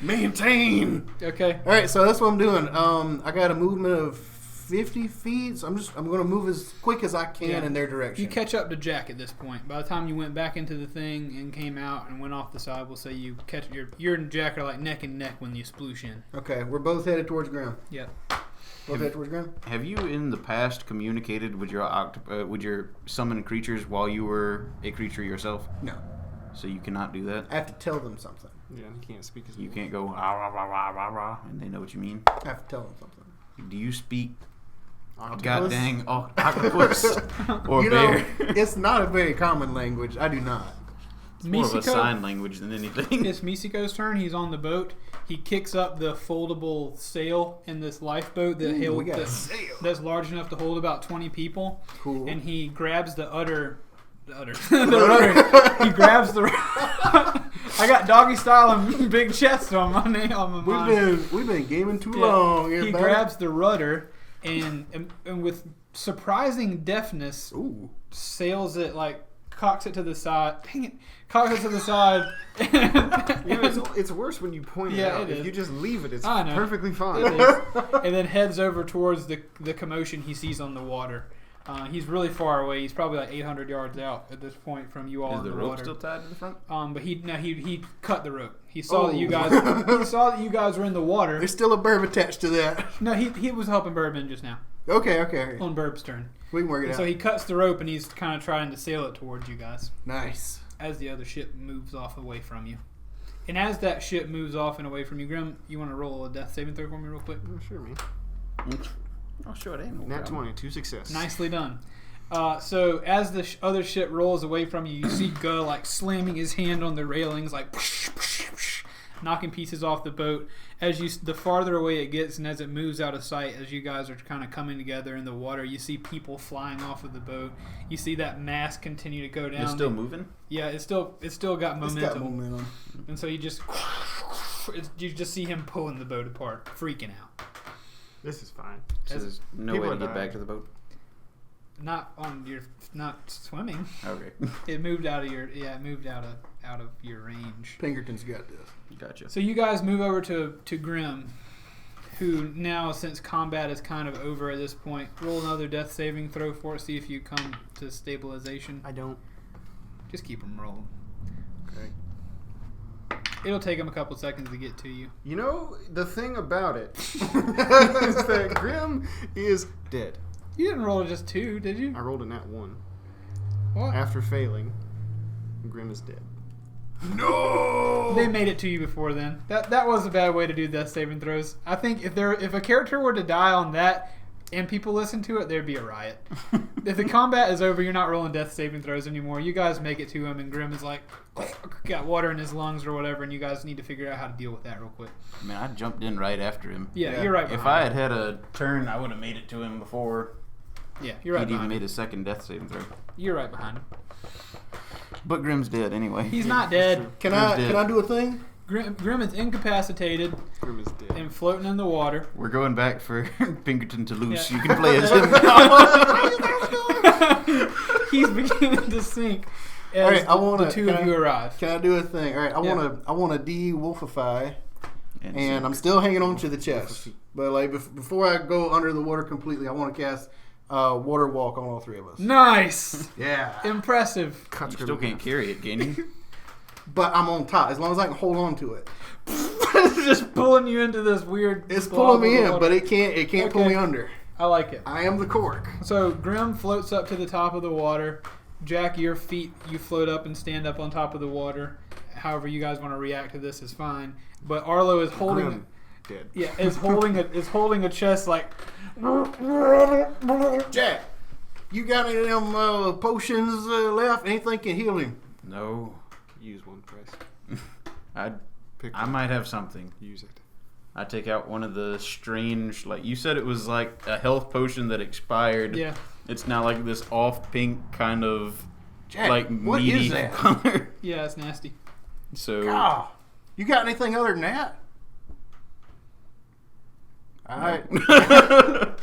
maintain. Okay. All right, so that's what I'm doing. I got a movement of 50 feet. So I'm going to move as quick as I can Yeah. in their direction. You catch up to Jack at this point. By the time you went back into the thing and came out and went off the side, we'll say you catch you and Jack are like neck and neck when you sploosh in. Okay, we're both headed towards Grim. Yep. Both headed towards Grim. Have you in the past communicated with your summoned creatures while you were a creature yourself? No, So you cannot do that? I have to tell them something. Yeah, he can't speak as You well. can't go ah, rah, rah, rah, rah, rah, and they know what you mean? I have to tell them something. Do you speak Octopus? god dang octopus or You bear? know, it's not a very common language. I do not. It's more of a Misiko- sign language than anything. It's Misiko's turn. He's on the boat. He kicks up the foldable sail in this lifeboat that Ooh, we got a sail. that's large enough to hold about 20 people. Cool. And he grabs the rudder. He grabs the. I got doggy style and big chest on my name on my mind. We've been gaming too Yeah. long. He everybody. grabs the rudder and with surprising deftness Ooh. sails it like cocks it to the side. Dang it! Cocks it to the side. It's worse when you point Yeah, it out. it If is. you just leave it, it's I know. perfectly fine. It is. And then heads over towards the commotion he sees on the water. He's really far away. He's probably like 800 yards out at this point from you all Is in the the rope water. still tied to the front? But he cut the rope. He saw that Oh. you guys. He saw that you guys were in the water. There's still a burb attached to that. No, he was helping Bourbon just now Okay. on Burb's turn. We can work it And out. so he cuts the rope and he's kind of trying to sail it towards you guys Nice. as the other ship moves off away from you. And as that ship moves off and away from you, Grim, you want to roll a death saving throw for me real quick? Oh, sure, man. Oh, sure, that ain't no Nat problem. 20, 2 success. Nicely done. So as the other ship rolls away from you, you see Guh like slamming his hand on the railings, like knocking pieces off the boat. As the farther away it gets, and as it moves out of sight, as you guys are kind of coming together in the water, you see people flying off of the boat. You see that mast continue to go down. It's still moving? Yeah, it's still got It's momentum. got momentum. And so you just see him pulling the boat apart, freaking out. This is fine. So there's no People way to are get dying. back to the boat? Not swimming. Okay. It moved out of your range. Pinkerton's got this. Gotcha. So you guys move over to Grim, who now, since combat is kind of over at this point, roll another death saving throw for it. See if you come to stabilization. I don't. Just keep them rolling. Okay. It'll take him a couple seconds to get to you. You know, the thing about it is that Grim is dead. You didn't roll just 2, did you? I rolled a nat 1. What? After failing, Grim is dead. No. They made it to you before then. That was a bad way to do death saving throws. I think if a character were to die on that and people listen to it, there'd be a riot. If the combat is over, you're not rolling death saving throws anymore. You guys make it to him, and Grim is like, got water in his lungs or whatever, and you guys need to figure out how to deal with that real quick. I mean, I jumped in right after him. Yeah, you're right. If I had had a turn, I would have made it to him before. Yeah, you're right. He'd even Behind him. made a second death saving throw. You're right behind him. But Grim's dead anyway. He's not dead. Can I do a thing? Grim is incapacitated Grim is dead. and floating in the water. We're going back for Pinkerton to loose. Yeah. You can play as him. He's beginning to sink as All right, the two of you arrive. Can I do a thing? All right, I want to de-wolfify, and I'm still hanging on to the chest. But like before I go under the water completely, I want to cast water walk on all 3 of us. Nice. Yeah. Impressive. You still can't carry it, can you? But I'm on top as long as I can hold on to it. It's just pulling you into this weird. It's blob pulling me of in, water. but it can't pull me under. I like it. I am the cork. So Grim floats up to the top of the water. Jack, your feet, you float up and stand up on top of the water. However you guys want to react to this is fine. But Arlo is holding. Grim, dead. Yeah, is holding a chest like. Jack, you got any of them potions left? Anything can heal him? No. Use one, Brice. I might have something. Use it. I take out one of the strange, like you said, it was like a health potion that expired. Yeah. It's now like this off pink kind of Jack, like what meaty is that? color. Yeah, it's nasty. So God, you got anything other than that? All right,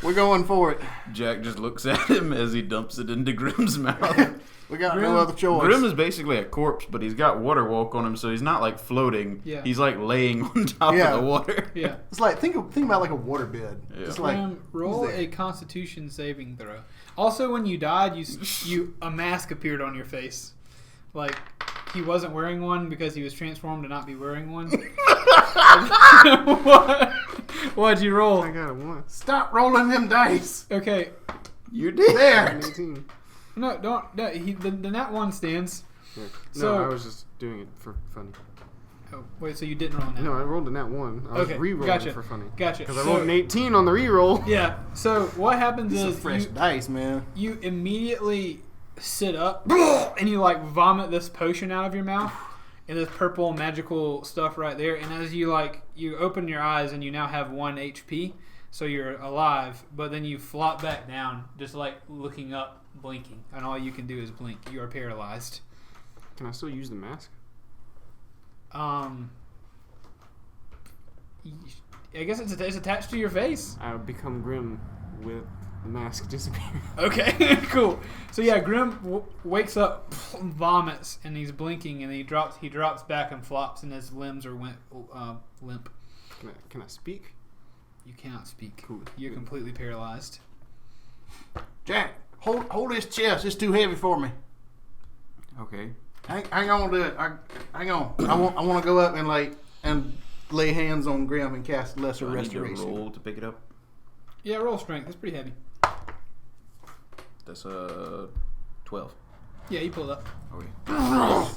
we're going for it. Jack just looks at him as he dumps it into Grim's mouth. We got Grim- no other choice. Grim is basically a corpse, but he's got water walk on him, so he's not like floating. Yeah. He's like laying on top Yeah. of the water. Yeah. It's like think about like a waterbed. Yeah. It's like Grim, roll who's there? a Constitution saving throw. Also, when you died, a mask appeared on your face. Like, he wasn't wearing one because he was transformed to not be wearing one. What? What'd you roll? I got a 1. Stop rolling them dice. Okay. You did. There. 18. No, don't. No, the nat 1 stands. Yeah. So- No, I was just doing it for funny. Oh, wait, so you didn't roll a nat? No, I rolled a nat 1. I was Okay, re-rolling gotcha. for funny. Gotcha. Because I So- rolled an 18 on the re-roll. Yeah. So what happens This is is fresh dice, man. you immediately sit up and you like vomit this potion out of your mouth and this purple magical stuff right there. And as you open your eyes and you now have 1 HP, so you're alive. But then you flop back down, just like looking up, blinking, and all you can do is blink. You are paralyzed. Can I still use the mask? I guess it's attached to your face. I become Grim with the mask disappearing. Okay, cool. So yeah, Grim wakes up, vomits, and he's blinking, and he drops back and flops, and his limbs are limp. Can I speak? You cannot speak. Cool. You're completely paralyzed. Jack, hold this chest. It's too heavy for me. Okay. Hang on to it. Hang on. I want to go up and lay hands on Grim and cast lesser Do I need to restoration. roll to pick it up? Yeah, roll strength. It's pretty heavy. That's 12. Yeah, you pull it up. Okay. All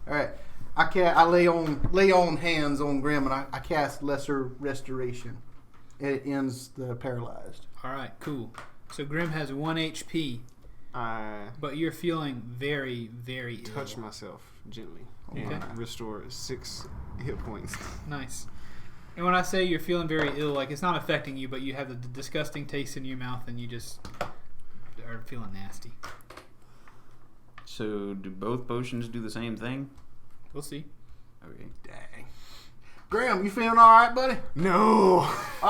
right. I lay on hands on Grim and I cast lesser restoration. It ends the paralyzed. All right, cool. So Grim has 1 HP, I but you're feeling very, very touch ill. myself gently Okay. and restore 6 hit points. Nice. And when I say you're feeling very ill, like it's not affecting you, but you have the disgusting taste in your mouth and you just are feeling nasty. So do both potions do the same thing? We'll see. Okay. Dang. Grim, you feeling all right, buddy? No! All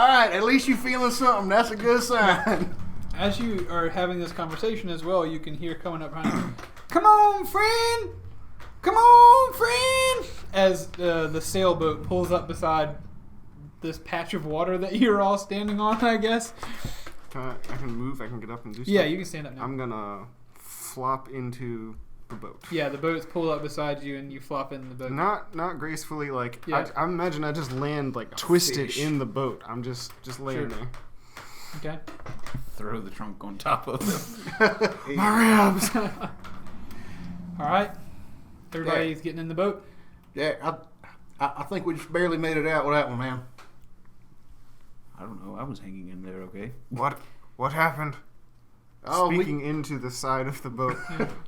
right. At least you feeling something. That's a good sign. As you are having this conversation as well, you can hear coming up behind you, "Come on, friend! Come on, friend!" As the sailboat pulls up beside this patch of water that you're all standing on, I guess. I can move. I can get up and do stuff. Yeah, you can stand up now. I'm gonna flop into the boat. Yeah, the boat's pulled up beside you, and you flop in the boat. Not gracefully. Like Yeah. I imagine I just land like twisted in the boat. I'm just laying there. Okay. Throw the trunk on top of them. My ribs. All right. Everybody's getting in the boat. Yeah, I think we just barely made it out with that one, man. I don't know. I was hanging in there, okay? What happened? Oh, Speaking into the side of the boat,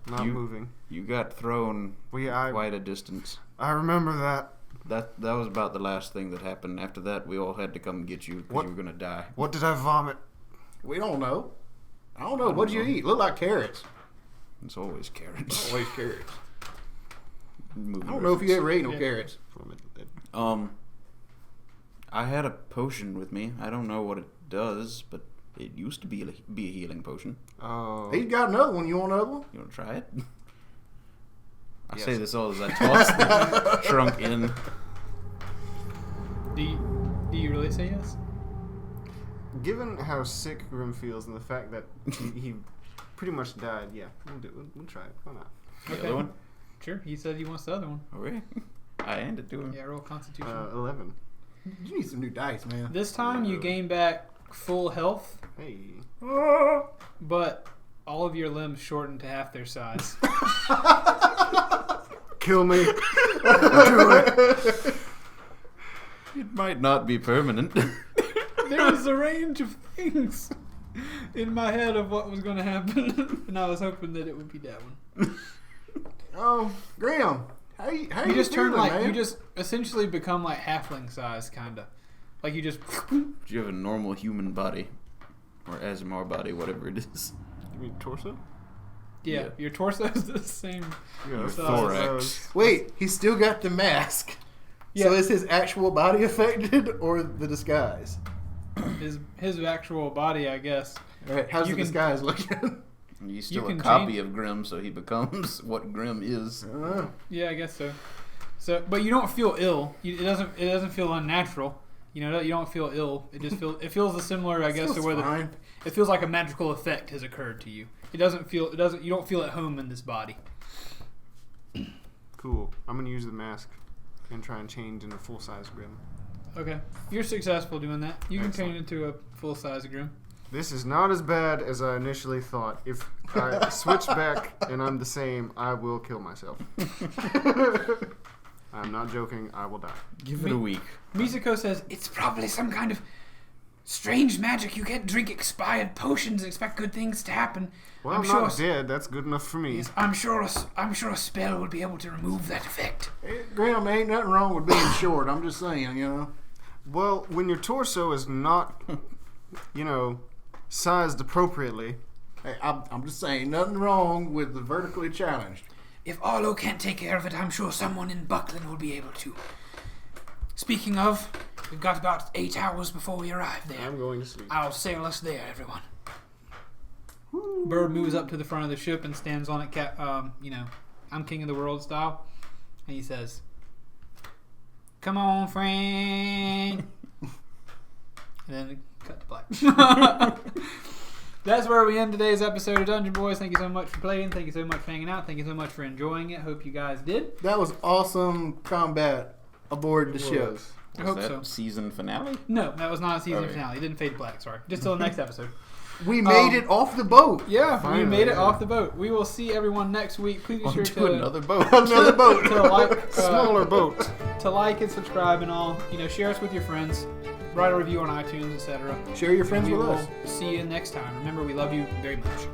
not You- moving. You got thrown I quite a distance. remember that. That was about the last thing that happened. After that, we all had to come get you because What? you were gonna die. What did I vomit? we don't know. I don't know. What'd you eat? Look like carrots. It's always carrots. Always carrots. Movie I don't know if you reference. ever ate no Yeah. carrots. I had a potion with me. I don't know what it does, but it used to be a healing potion. Oh. He's got another one. You want another one? You want to try it? I Yes. say this all as I toss the trunk in. Do you really say yes? Given how sick Grim feels and the fact that he pretty much died, yeah, we'll try it. Why not? The Okay. other one? Sure. He said he wants the other one. Okay. I handed to him. Yeah, roll Constitution. 11. You need some new dice, man. This time you gain back full health, Hey. but all of your limbs shorten to half their size. Kill me. It might not be permanent. There was a range of things in my head of what was going to happen, and I was hoping that it would be that one. Oh, Graham, how you You just turn feeling, like man? you just essentially become like halfling size, kinda. Like you just. Do you have a normal human body? Or Aasimar body, whatever it is. You mean torso? Yeah, Yeah. your torso is the same. Yeah, Your size. thorax. Wait, he's still got the mask. So Yeah. is his actual body affected or the disguise? His actual body, I guess. All right, how's You the can- disguise looking? He's still can a copy change- of Grim, so he becomes what Grim is. Yeah, I guess so. So, but you don't feel ill. It doesn't feel unnatural. You know, you don't feel ill. It just feels similar, I guess, to where fine. it feels like a magical effect has occurred to you. You don't feel at home in this body. Cool. I'm gonna use the mask and try and change into full-size Grim. Okay, you're successful doing that. You can Excellent. turn into a full size Grim. This is not as bad as I initially thought. If I switch back and I'm the same, I will kill myself. I'm not joking. I will die. Give it a week. Mizuko says, It's probably some kind of strange magic. You can't drink expired potions and expect good things to happen. Well, I'm I'm sure. not dead. That's good enough for me. Yes, I'm sure a spell would be able to remove that effect. Graham, ain't nothing wrong with being short. I'm just saying, you know. Well, when your torso is not, sized appropriately. Hey, I'm just saying, nothing wrong with the vertically challenged. If Arlo can't take care of it, I'm sure someone in Buckland will be able to. Speaking of, we've got about 8 hours before we arrive there. I'm going to sleep. I'll sail us there, everyone. Bird moves up to the front of the ship and stands on it, I'm king of the world style. And he says, "Come on, friend." And then cut to black. That's where we end today's episode of Dungeon Boys. Thank you so much for playing. Thank you so much for hanging out. Thank you so much for enjoying it. Hope you guys did. That was awesome combat aboard the ship. I Was hope that so. season finale? No, that was not a season Okay. finale. It didn't fade to black. Sorry. Just till the next episode. We made it off the boat. Yeah, Finally, we made it yeah. off the boat. We will see everyone next week. Please be sure Onto to another boat. Another boat. to like Smaller boat. to like and subscribe and all. Share us with your friends. Write a review on iTunes, etc. Share your friends We with will us. see you next time. Remember, we love you very much.